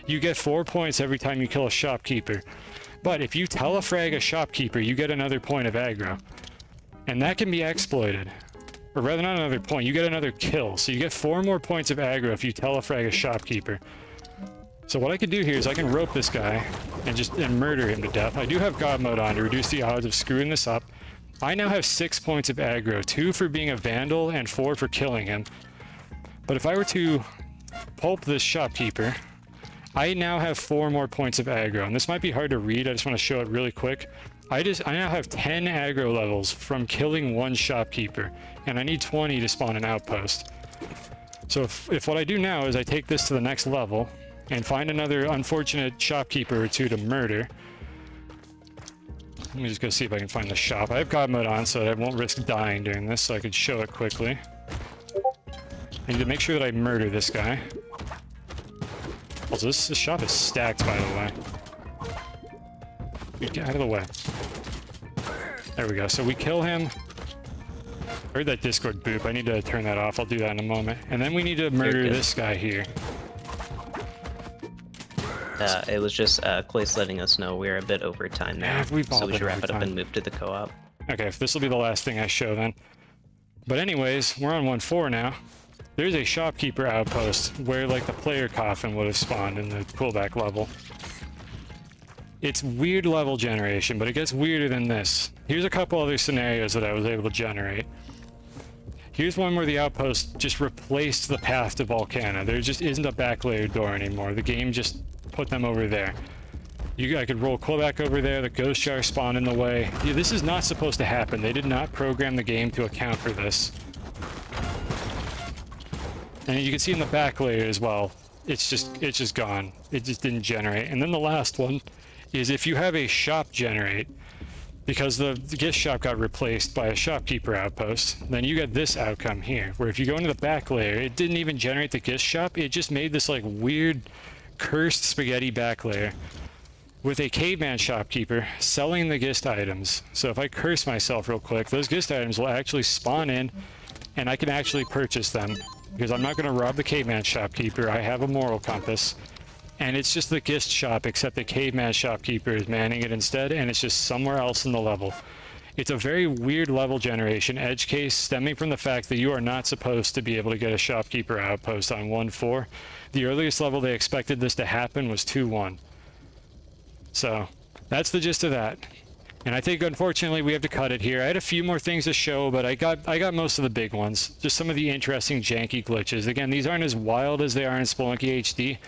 You get 4 points every time you kill a Shopkeeper. But if you telefrag a Shopkeeper, you get another point of aggro. And that can be exploited. Or rather, not another point, you get another kill. So you get 4 more points of aggro if you telefrag a Shopkeeper. So what I could do here is I can rope this guy and murder him to death. I do have God mode on to reduce the odds of screwing this up. I now have 6 points of aggro, 2 for being a vandal and 4 for killing him. But if I were to pulp this Shopkeeper, I now have 4 more points of aggro, and this might be hard to read. I just want to show it really quick. I now have 10 aggro levels from killing 1 Shopkeeper, and I need 20 to spawn an outpost. So if what I do now is I take this to the next level and find another unfortunate Shopkeeper or 2 to murder. Let me just go see if I can find the shop. I have God mode on, so I won't risk dying during this, so I can show it quickly. I need to make sure that I murder this guy. Also, this shop is stacked, by the way. Get out of the way. There we go. So we kill him. I heard that Discord boop. I need to turn that off. I'll do that in a moment. And then we need to murder this guy here. It was just Clay's letting us know we're a bit over time now, so we should wrap it up and move to the co-op. Okay, this will be the last thing I show then. But anyways, we're on 1-4 now. There's a Shopkeeper outpost where like the player coffin would have spawned in the Quillback level. It's weird level generation, but it gets weirder than this. Here's a couple other scenarios that I was able to generate. Here's one where the outpost just replaced the path to Volcana. There just isn't a back layer door anymore. The game just put them over there. I could roll Quillback over there, the ghost jar spawned in the way. Yeah, this is not supposed to happen. They did not program the game to account for this. And you can see in the back layer as well, it's just gone. It just didn't generate. And then the last one is if you have a shop generate, because the gift shop got replaced by a Shopkeeper outpost, then you get this outcome here, where if you go into the back layer, it didn't even generate the gift shop, it just made this like weird cursed spaghetti back layer with a caveman Shopkeeper selling the gift items. So if I curse myself real quick, those gift items will actually spawn in and I can actually purchase them because I'm not going to rob the caveman Shopkeeper. I have a moral compass. And it's just the gift shop, except the caveman Shopkeeper is manning it instead, and it's just somewhere else in the level. It's a very weird level generation edge case stemming from the fact that you are not supposed to be able to get a Shopkeeper outpost on 1-4. The earliest level they expected this to happen was 2-1. So that's the gist of that. And I think unfortunately we have to cut it here. I had a few more things to show, but I got most of the big ones. Just some of the interesting janky glitches. Again, these aren't as wild as they are in Spelunky HD.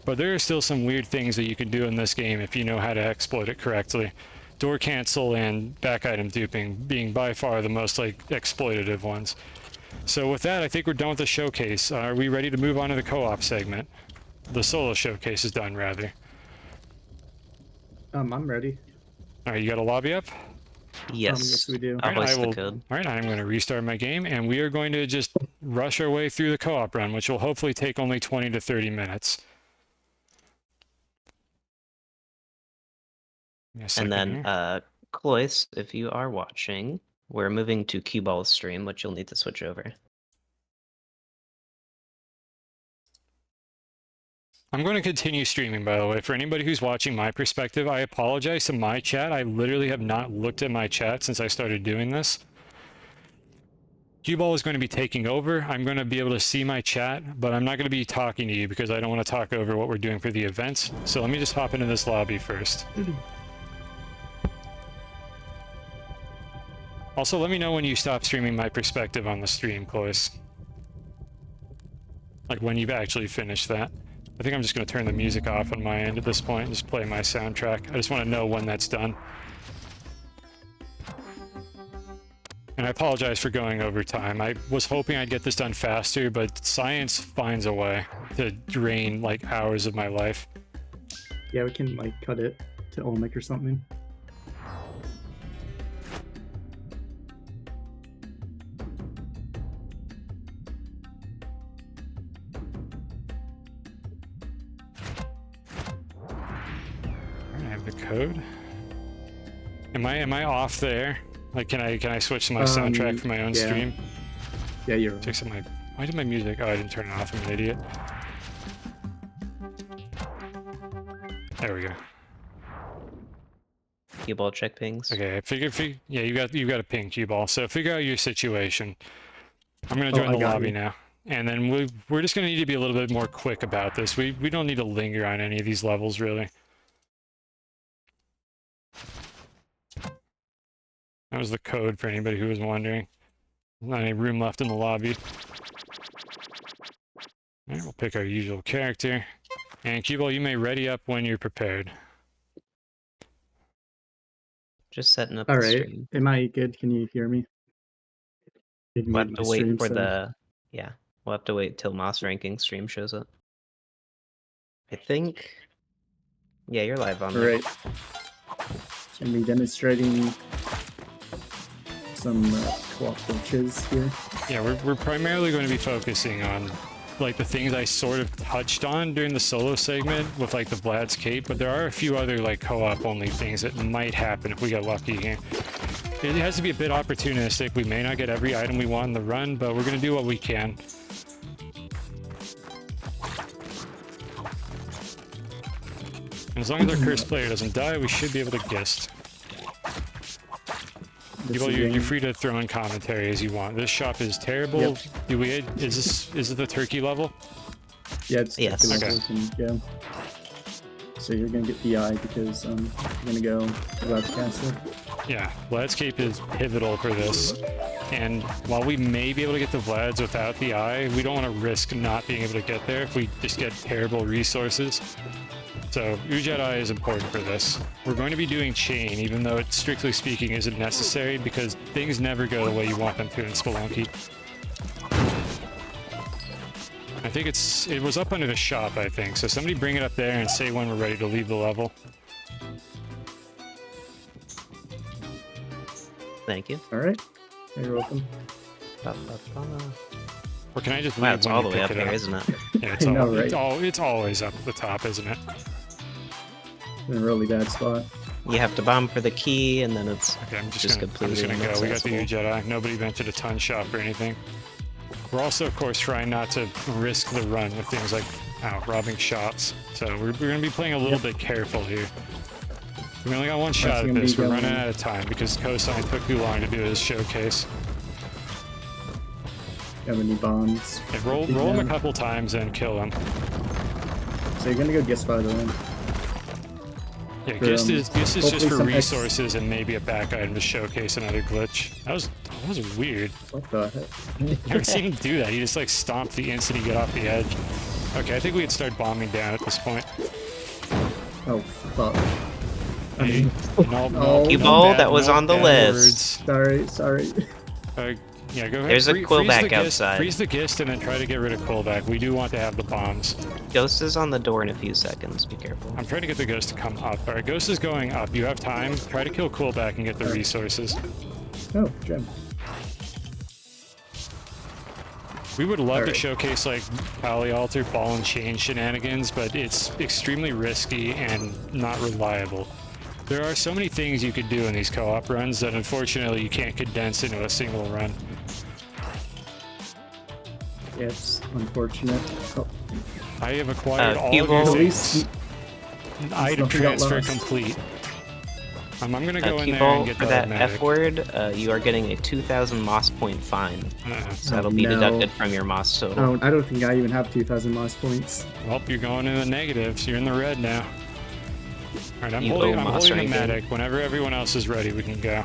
But there are still some weird things that you can do in this game if you know how to exploit it correctly. Door cancel and back item duping being by far the most like exploitative ones. So with that, I think we're done with the showcase. Are we ready to move on to the co-op segment? The solo showcase is done, rather. I'm ready. All right, you got a lobby up? Yes. Yes, we do. I'll hoist the code. All right, I'm going to restart my game, and we are going to just rush our way through the co-op run, which will hopefully take only 20 to 30 minutes. And then, Cloyce, if you are watching, we're moving to Cue Ball's stream, which you'll need to switch over. I'm going to continue streaming, by the way. For anybody who's watching my perspective, I apologize to my chat. I literally have not looked at my chat since I started doing this. Cue Ball is going to be taking over. I'm going to be able to see my chat, but I'm not going to be talking to you because I don't want to talk over what we're doing for the events. So let me just hop into this lobby first. Also, let me know when you stop streaming my perspective on the stream, Cloyce. Like when you've actually finished that. I think I'm just going to turn the music off on my end at this point and just play my soundtrack. I just want to know when that's done. And I apologize for going over time. I was hoping I'd get this done faster, but science finds a way to drain like hours of my life. Yeah, we can like cut it to Olmec or something. The code. Am I off there? Like, can I switch to my soundtrack for my own stream? Yeah, you're right. Fix my. Why did my music? Oh, I didn't turn it off. I'm an idiot. There we go. Cue ball check pings. Okay, yeah, you got a ping cue ball. So figure out your situation. I'm gonna join the lobby now, and then we're just gonna need to be a little bit more quick about this. We don't need to linger on any of these levels really. That was the code for anybody who was wondering. Not any room left in the lobby. Alright, we'll pick our usual character. And Cue Ball, you may ready up when you're prepared. Just setting up All the right. stream. Am I good? Can you hear me? We'll have to wait for the... Yeah, we'll have to wait till MossRanking stream shows up. I think... Yeah, you're live on there. All right. Can be demonstrating some co-op glitches here. Yeah, we're primarily going to be focusing on like the things I sort of touched on during the solo segment with like the Vlad's Cape, but there are a few other like co-op only things that might happen if we get lucky here. It has to be a bit opportunistic. We may not get every item we want in the run, but we're going to do what we can. And as long as our cursed player doesn't die, we should be able to guess. You're free to throw in commentary as you want. This shop is terrible. Yep. Is it the turkey level? Yeah, it's yes. Okay. Yeah. So you're gonna get BI because you're gonna go Vlad's Castle. Yeah, Vlad's Cape is pivotal for this. And while we may be able to get the Vlads without the eye, we don't want to risk not being able to get there if we just get terrible resources. So, Ujat Eye is important for this. We're going to be doing Chain, even though it, strictly speaking, isn't necessary, because things never go the way you want them to in Spelunky. I think it was up under the shop, I think, so somebody bring it up there and say when we're ready to leave the level. Thank you. Alright. You're welcome. Or can I just leave? Wow, it's all the way up here, isn't it? Yeah, it's always up at the top, isn't it? In a really bad spot. You have to bomb for the key, and then it's okay. I'm just gonna go. We got the Jedi. Nobody ventured a ton shop or anything. We're also, of course, trying not to risk the run with things like robbing shops. So we're gonna be playing a little bit careful here. We only got one shot at this. We're running out of time because Cosine took too long to do his showcase. Have any bombs? Yeah, roll him a couple times and kill him. So you're gonna go guess by the way. Yeah, Gist is just for resources and maybe a back item to showcase another glitch. That was weird. What the heck? Never seen him do that. He just like stomped the instant he got off the edge. Okay, I think we can start bombing down at this point. Oh fuck. I mean, no, that was on the list. Sorry. Yeah, go ahead. There's a Quillback outside. Freeze the Gist and then try to get rid of Quillback. We do want to have the bombs. Ghost is on the door in a few seconds. Be careful. I'm trying to get the Ghost to come up. Alright, Ghost is going up. You have time. Try to kill Quillback and get the resources. Oh, gem. We would love to showcase like Pally Altar, Ball and Chain shenanigans, but it's extremely risky and not reliable. There are so many things you could do in these co-op runs that unfortunately you can't condense into a single run. Yeah, it's unfortunate. Oh. I have acquired all of your things. Item transfer complete. I'm gonna go in there and get for that F word. You are getting a 2,000 Moss point fine. So that'll be deducted from your Moss total. Oh, I don't think I even have 2,000 Moss points. Well, you're going in the negatives. You're in the red now. Alright, I'm holding the Matic. Whenever everyone else is ready, we can go.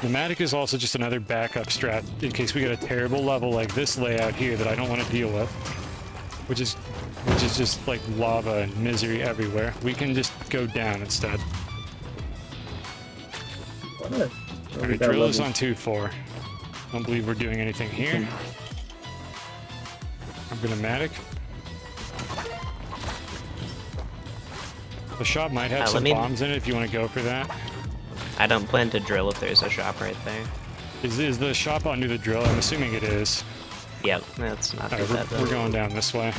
The Matic is also just another backup strat in case we get a terrible level like this layout here that I don't want to deal with. Which is just like lava and misery everywhere. We can just go down instead. Alright, drill is on 2-4. Don't believe we're doing anything here. I'm gonna Matic. The shop might have some bombs in it if you want to go for that. I don't plan to drill if there's a shop right there. Is the shop under the drill? I'm assuming it is. Yep, that's not too bad though. We're going down this way.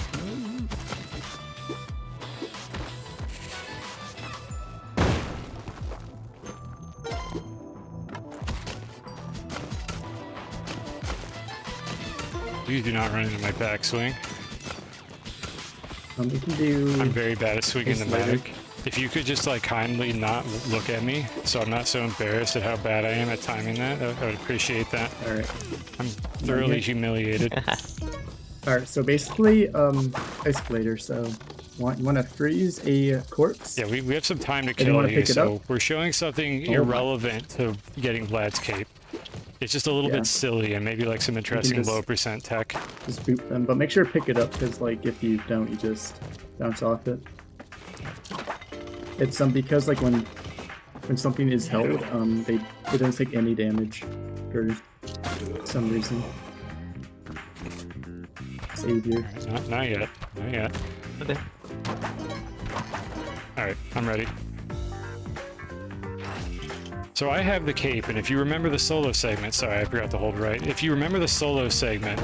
Please do not run into my backswing. We can do... I'm very bad at swinging the later. medic. If you could just like kindly not look at me, so I'm not so embarrassed at how bad I am at timing that, I would appreciate that. Alright. I'm thoroughly humiliated. Alright, so basically, escalator, so you want to freeze a corpse? Yeah, we have some time to you kill wanna here, pick it so up? we're showing something Oh. irrelevant to getting Vlad's cape. It's just a little Yeah. bit silly and maybe like some interesting just- low percent tech. Just boot them, but make sure to pick it up, because like if you don't, you just bounce off it. It's because like when something is held, it doesn't take any damage for some reason. Savior. Not yet. Not yet. Okay. Alright, I'm ready. So I have the cape, and if you remember the solo segment, sorry, I forgot to hold right. If you remember the solo segment,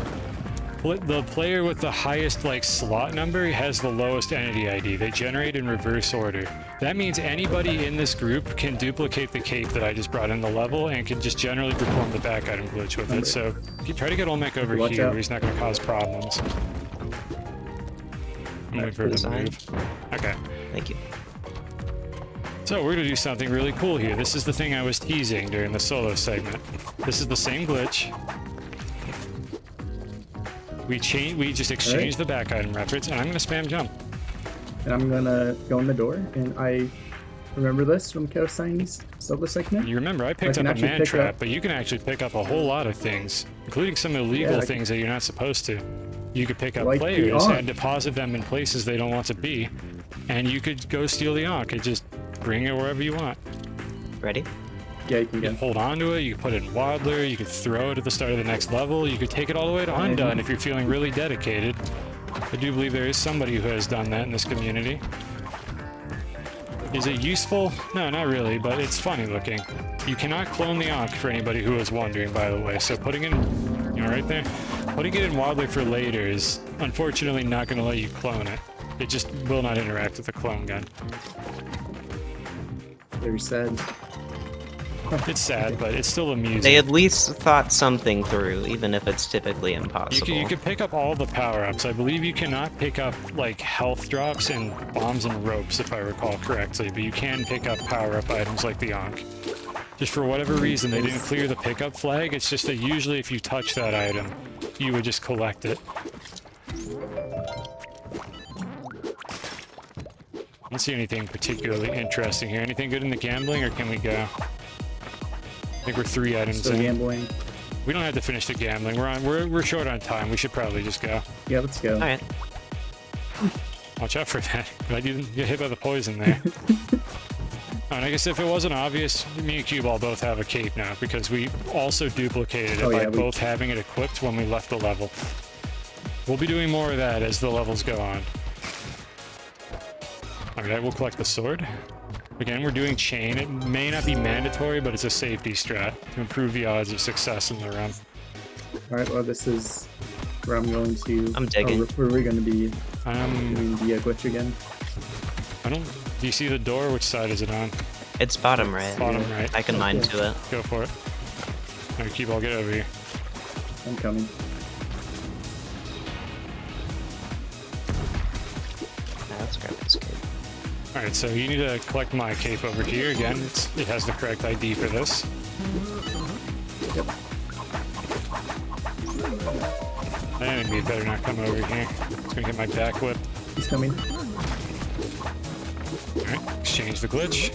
the player with the highest like slot number has the lowest entity ID. They generate in reverse order. That means anybody in this group can duplicate the cape that I just brought in the level and can just generally perform the back item glitch with it. So you try to get Olmec over Watch here out. where he's not going to cause problems. I'm waiting for him to Design. move. Okay. Thank you. So we're going to do something really cool here. This is the thing I was teasing during the solo segment. This is the same glitch. We just exchanged the back item reference, and I'm going to spam jump. And I'm gonna go in the door, and I remember this from Kosign's solo segment. You remember, I picked can up a actually man pick trap, up- but you can actually pick up a whole lot of things, including some illegal Yeah, things that you're not supposed to. You could pick up Like the players Ankh. and deposit them in places they don't want to be, and you could go steal the Ankh and just bring it wherever you want. Ready? Yeah, you can You go. can hold on to it, you can put it in Waddler, you could throw it at the start of the next level, you could take it all the way to Hundun if you're feeling really dedicated. I do believe there is somebody who has done that in this community. Is it useful? No, not really, but it's funny looking. You cannot clone the Ankh for anybody who is wondering, by the way, so putting it, you know, right there, putting it in Waddler for later is unfortunately not going to let you clone it. It just will not interact with the clone gun. Very sad. It's sad, but it's still amusing. They at least thought something through, even if it's typically impossible. You can pick up all the power-ups. I believe you cannot pick up, like, health drops and bombs and ropes, if I recall correctly, but you can pick up power-up items like the Ankh. Just for whatever reason, they didn't clear the pickup flag. It's just that usually if you touch that item, you would just collect it. I don't see anything particularly interesting here. Anything good in the gambling, or can we go? I think we're 3 items Still in. gambling. We don't have to finish the gambling. We're short on time. We should probably just go. Yeah, let's go. Alright. Watch out for that. Glad you didn't get hit by the poison there. And I guess if it wasn't obvious, me and Cue Ball both have a cape now because we also duplicated it by both having it equipped when we left the level. We'll be doing more of that as the levels go on. Alright, we'll collect the sword. Again, we're doing chain. It may not be mandatory, but it's a safety strat to improve the odds of success in the run. Alright, well, this is where I'm going to... I'm digging. Where we're going to be Um, doing the glitch again. I don't... Do you see the door? Which side is it on? It's bottom right. Bottom right. I can mine to it. Go for it. Alright, Cue Ball, get over here. I'm coming. Now let's grab this cape. Alright, so you need to collect my cape over here. Again, it has the correct ID for this. Yep. That enemy better not come over here. It's gonna get my back whip. He's coming. Alright, exchange the glitch.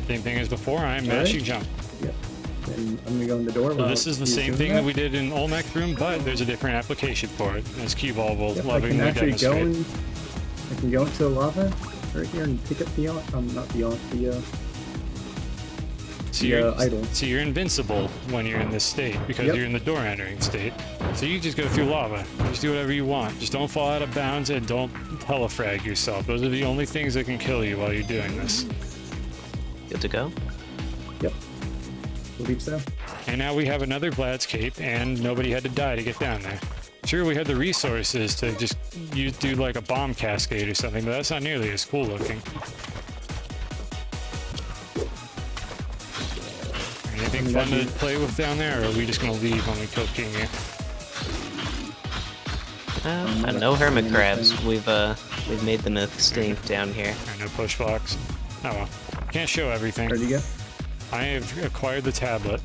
Same thing as before, I'm mashing jump. Yep. And I'm going to go in the door. So while this is the he's same doing thing that we did in Olmec's room, but there's a different application for it, as Cue Ball will Yep, I can lovingly actually go demonstrate. in. I can go into the lava right here and pick up the not the idol. So you're invincible when you're in this state because Yep. you're in the door entering state. So you just go through lava. You just do whatever you want. Just don't fall out of bounds and don't telefrag yourself. Those are the only things that can kill you while you're doing this. Good to go? Yep. Believe so. And now we have another Vlad's cape, and nobody had to die to get down there. Sure, we had the resources to just do like a bomb cascade or something, but that's not nearly as cool looking. Anything fun to play with down there, or are we just gonna leave when we kill King here? And no hermit crabs. We've made the mistake down here. Alright, no push blocks. Oh well. Can't show everything. Where'd you go? I have acquired the tablet.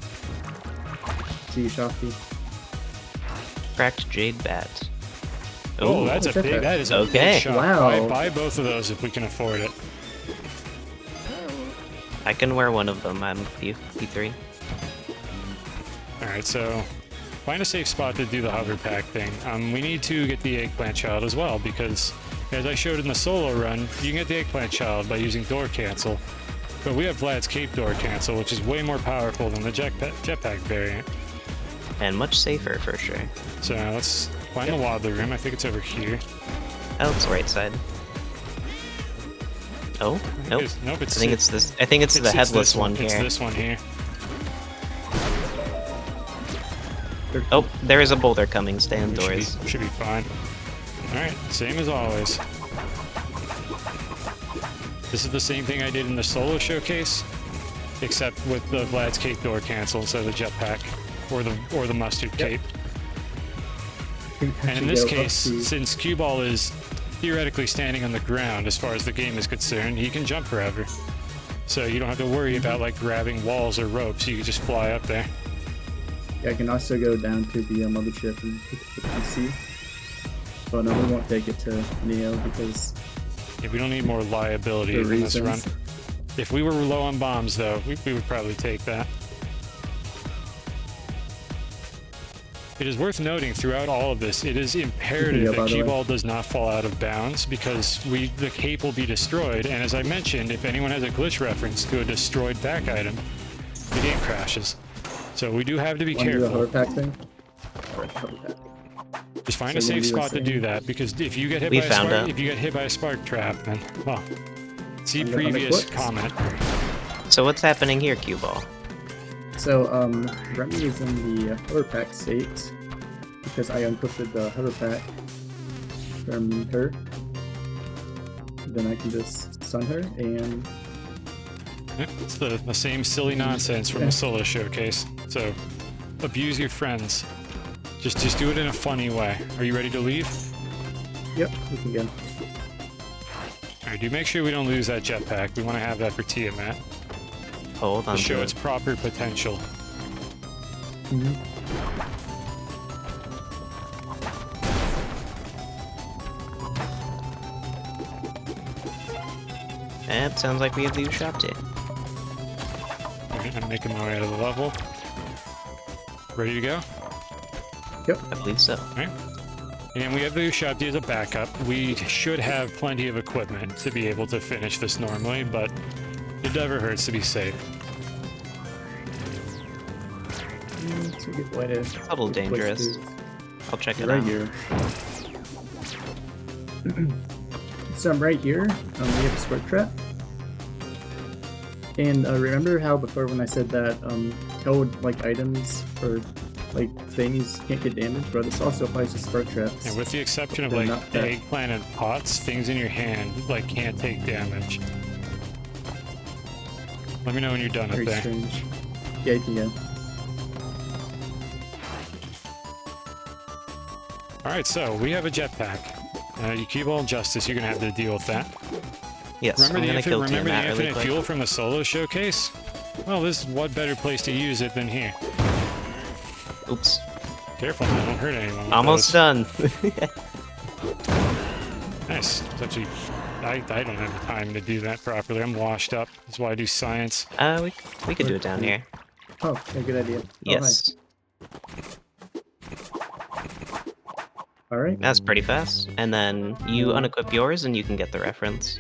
See you, Shopkeeper. Cracked jade bat. Oh, that's a big. That is a Okay. big shot. Wow. Buy both of those if we can afford it. I can wear one of them. I'm P3. Alright, so find a safe spot to do the hover pack thing. We need to get the eggplant child as well, because as I showed in the solo run, you can get the eggplant child by using door cancel. But we have Vlad's cape door cancel, which is way more powerful than the jetpack variant. And much safer for sure. So let's find the waddler room. I think it's over here. Oh, it's right side. Oh, nope. Nope, I think it's this. I think it's the headless one here. It's this one here. Oh, there is a boulder coming. Stay indoors. Should be fine. Alright, same as always. This is the same thing I did in the solo showcase, except with the Vlad's cape door cancel instead of the jetpack, or the mustard cape. And in this case, since Cue Ball is theoretically standing on the ground as far as the game is concerned, he can jump forever. So you don't have to worry about like grabbing walls or ropes, you can just fly up there. Yeah, I can also go down to the mothership and pick up the PC. But no, we won't take it to Neo because... Yeah, we don't need more liability in this run. If we were low on bombs, though, we would probably take that. It is worth noting throughout all of this, it is imperative that Cue Ball does not fall out of bounds because the cape will be destroyed. And as I mentioned, if anyone has a glitch reference to a destroyed back item, the game crashes. So we do have to be careful. Do a hover pack thing? Just find a safe spot to do that, because if you get hit by a spark trap, then well, see previous comment. So what's happening here, Cue Ball? So Remy is in the hover pack state because I unequipped the hover pack from her. Then I can just stun her and... It's the same silly nonsense from the solo showcase. So abuse your friends. Just do it in a funny way. Are you ready to leave? Yep, we can go. Alright, do make sure we don't lose that jetpack. We want to have that for Tiamat. Hold on. To show its proper potential. And it sounds like we have the shop too. Alright, I'm making my way out of the level. Ready to go? Yep. I believe so. Alright. And we have the Ushabti as a backup. We should have plenty of equipment to be able to finish this normally, but it never hurts to be safe. It's a good way to... It's a little dangerous. I'll check it right out. Here. So I'm right here. We have a spark trap. And remember how before when I said that held like items or like things can't get damaged, but this also applies to spark traps. And with the exception of like eggplant and pots, things in your hand like can't take damage. Let me know when you're done up there. Strange. Yeah, you can go. Alright, so we have a jetpack. You keep all justice, you're gonna have to deal with that. Yes, remember I'm gonna kill remember the Tiamat really infinite quick. fuel from the solo showcase? Well, this is what better place to use it than here. Oops. Careful now, don't hurt anyone with Almost those. done. Nice. It's actually, I don't have the time to do that properly. I'm washed up. That's why I do science. We could do it down here. Oh, yeah, good idea. Yes. Alright. That's pretty fast. And then you unequip yours and you can get the reference.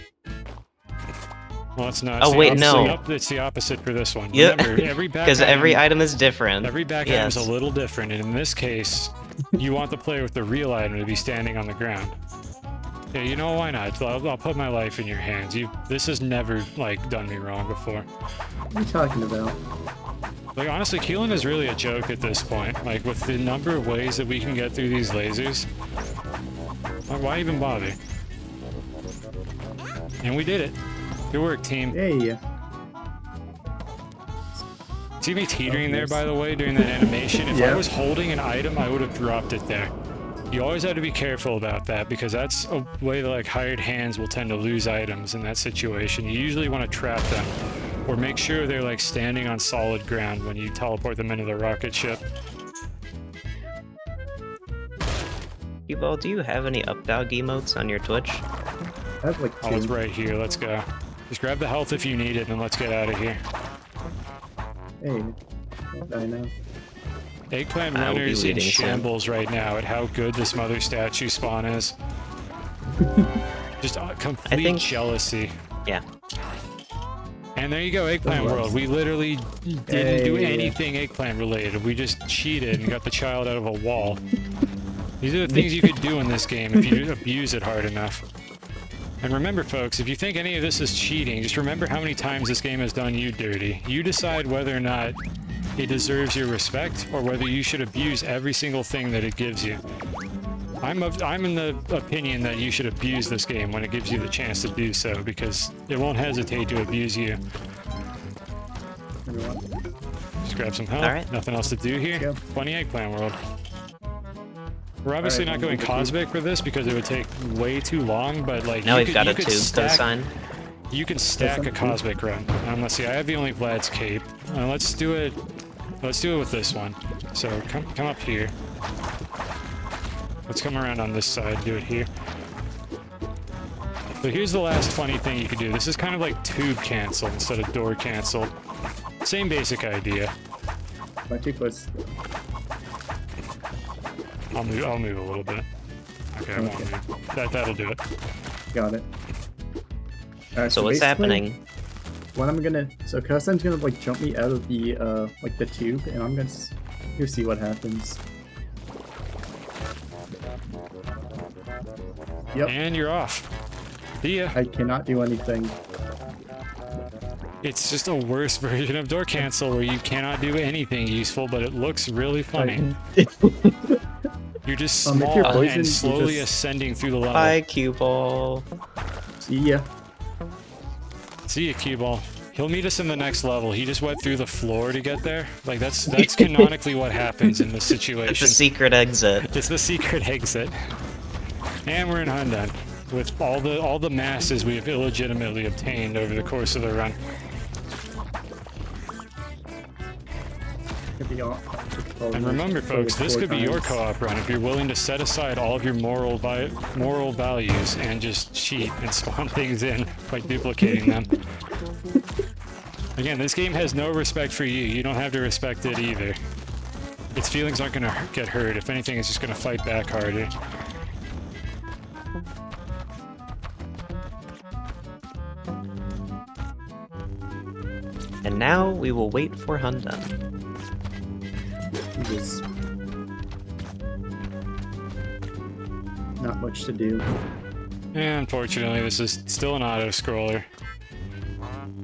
Well, it's not. Oh, wait, no. It's the opposite for this one. Yeah. Remember, every back Because every item is different. Every back item is a little different, and in this case, you want the player with the real item to be standing on the ground. Yeah, you know, why not? I'll put my life in your hands. This has never, like, done me wrong before. What are you talking about? Like, honestly, Keelan is really a joke at this point. Like, with the number of ways that we can get through these lasers, why even bother? And we did it. Good work, team. Hey. See me teetering there, by the way, during that animation? If I was holding an item, I would have dropped it there. You always have to be careful about that because that's a way that like hired hands will tend to lose items in that situation. You usually want to trap them or make sure they're like standing on solid ground when you teleport them into the rocket ship. Cuball, do you have any up dog emotes on your Twitch? I have like 2. Oh, it's right here. Let's go. Just grab the health if you need it and let's get out of here. Hey, don't die now. Eggplant I will be Runner's in leading soon. shambles right now at how good this mother statue spawn is. Just complete jealousy. Yeah. And there you go, Eggplant World. We literally didn't do anything eggplant related. We just cheated and got the child out of a wall. These are the things you could do in this game if you abuse it hard enough. And remember, folks, if you think any of this is cheating, just remember how many times this game has done you dirty. You decide whether or not it deserves your respect or whether you should abuse every single thing that it gives you. I'm in the opinion that you should abuse this game when it gives you the chance to do so because it won't hesitate to abuse you. Just grab some health. Alright. Nothing else to do here. Yeah. Funny Eggplant World. We're obviously not going Cosmic for this because it would take way too long, but like Now you we've got a could tube stack, cosign. you can stack a Cosmic run. Let's see, I have the only Vlad's cape. Let's do it with this one. So come up here. Let's come around on this side, do it here. So here's the last funny thing you could do. This is kind of like tube cancel instead of door cancel. Same basic idea. My 2 close. I'll move a little bit. Okay, I won't move. That'll do it. Got it. Alright, So what's basically, happening? What I'm gonna... So Kosign's gonna like jump me out of the, like the tube, and I'm gonna see what happens. Yep. And you're off. See ya. I cannot do anything. It's just a worse version of door cancel where you cannot do anything useful, but it looks really funny. You're just if small you're poisoned, and you slowly just- ascending through the level. Bye, Cuball. See ya. See ya, Cue-Ball. He'll meet us in the next level. He just went through the floor to get there. Like that's canonically what happens in this situation. It's a secret exit. It's the secret exit. And we're in Hundun with all the masses we have illegitimately obtained over the course of the run. And remember, folks, this could be your co-op run if you're willing to set aside all of your moral values and just cheat and spawn things in by duplicating them. Again, this game has no respect for you. You don't have to respect it either. Its feelings aren't going to get hurt. If anything, it's just going to fight back harder. And now we will wait for Hundun. There's not much to do. Yeah, unfortunately, this is still an auto-scroller.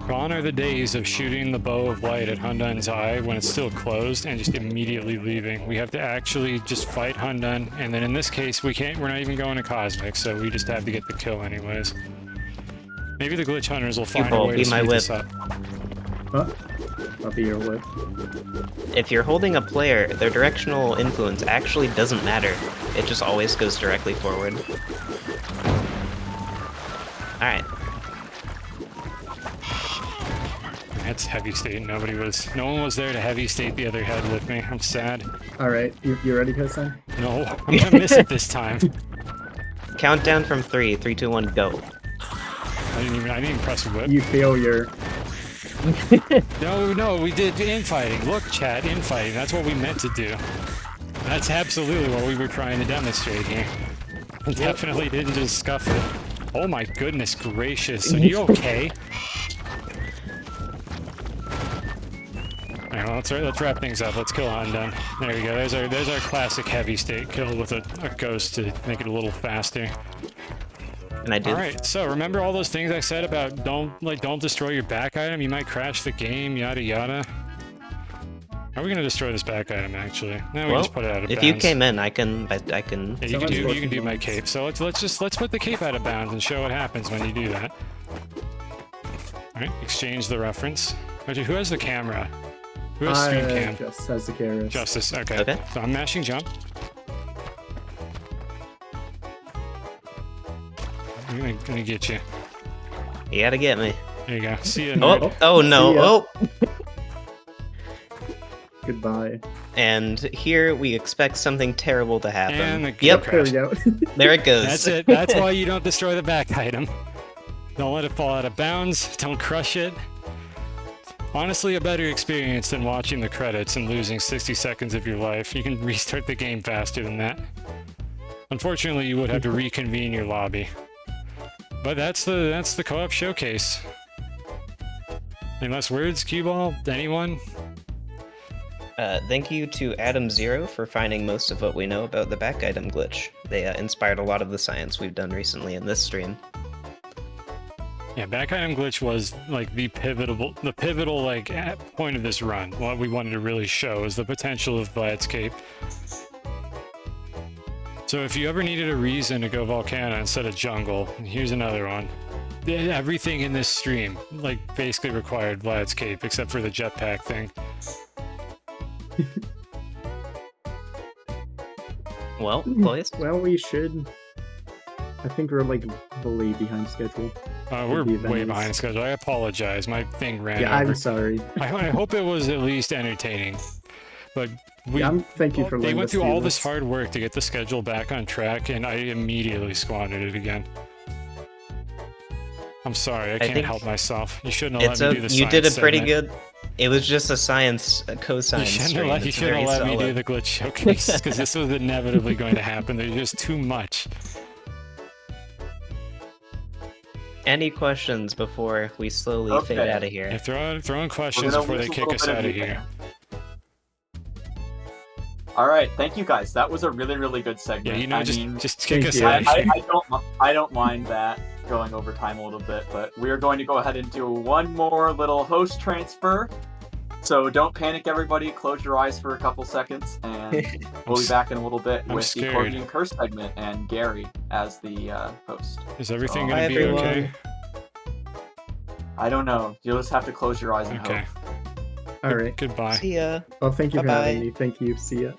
Gone are the days of shooting the bow of light at Hundun's eye when it's still closed and just immediately leaving. We have to actually just fight Hundun, and then in this case, we're not even going to Cosmic, so we just have to get the kill anyways. Maybe the Glitch Hunters will find a way to speed this up. Huh? I'll be your whip. If you're holding a player, their directional influence actually doesn't matter. It just always goes directly forward. Alright. That's heavy state. No one was there to heavy state the other head with me. I'm sad. Alright, you ready, Kosan? No, I'm gonna miss it this time. Countdown from 3, 3, 2, 1, go. I didn't even press a whip. You fail your... No, we did infighting. Look, chat, infighting. That's what we meant to do. That's absolutely what we were trying to demonstrate here. I definitely didn't just scuff it. Oh my goodness gracious. Are you okay? Alright, well, let's wrap things up. Let's kill Hundun. There we go. There's our classic heavy state kill with a ghost to make it a little faster. And I do. Alright, so remember all those things I said about don't destroy your back item, you might crash the game, yada yada. How are we gonna destroy this back item actually? No, we Well, just put it out of if bounds. you came in, I can. Yeah, you can do my cape. So let's put the cape out of bounds and show what happens when you do that. Alright, exchange the reference. Actually, who has the camera? Who has stream cam? Just has the carrots. Justice, okay. Okay. So I'm mashing jump. I'm gonna get you. You gotta get me. There you go. See ya. Oh, nerd. oh no. See ya. Oh. Goodbye. And here we expect something terrible to happen. And the Yep, There we crash. go. there it goes. That's it. That's why you don't destroy the back item. Don't let it fall out of bounds. Don't crush it. Honestly, a better experience than watching the credits and losing 60 seconds of your life. You can restart the game faster than that. Unfortunately, you would have to reconvene your lobby. But that's the co-op showcase. Any last words, Cue-Ball? Anyone? Thank you to Adam Zero for finding most of what we know about the back item glitch. They inspired a lot of the science we've done recently in this stream. Yeah, back item glitch was like the pivotal like point of this run. What we wanted to really show is the potential of Vlad's Cape. So if you ever needed a reason to go Volcana instead of jungle, here's another one. Everything in this stream like basically required Vlad's Cape except for the jetpack thing. Well, boys. Well, we should. I think we're like way behind schedule. We're The event way is- behind schedule. I apologize. My thing ran Yeah, over. I'm sorry. I hope it was at least entertaining. But we Thank you for they letting went us through do all this hard work to get the schedule back on track, and I immediately squandered it again. I'm sorry, I can't think help myself. You shouldn't have It's let me do the you did a science pretty segment. good. It was just a science, a You cosine shouldn't stream. have let, you It's shouldn't very have let me do solid. the glitch showcase, because this was inevitably going to happen. There's just too much. Any questions before we slowly fade Okay. out of here? Yeah, throw in questions gonna before they lose a kick little us bit out of you here. All right, thank you guys. That was a really, really good segment. Yeah, you know, I just mean, just kick thank us you. out of here. I don't mind that going over time a little bit, but we are going to go ahead and do one more little host transfer. So don't panic, everybody. Close your eyes for a couple seconds, and we'll be back in a little bit I'm with the scared. Corgi and Curse segment and Gary as the host. Is everything So- gonna Bye, be everyone. okay? I don't know. You'll just have to close your eyes and Okay. hope. All right. Goodbye. See ya. Well, thank you for Bye-bye. having me. Thank you. See ya.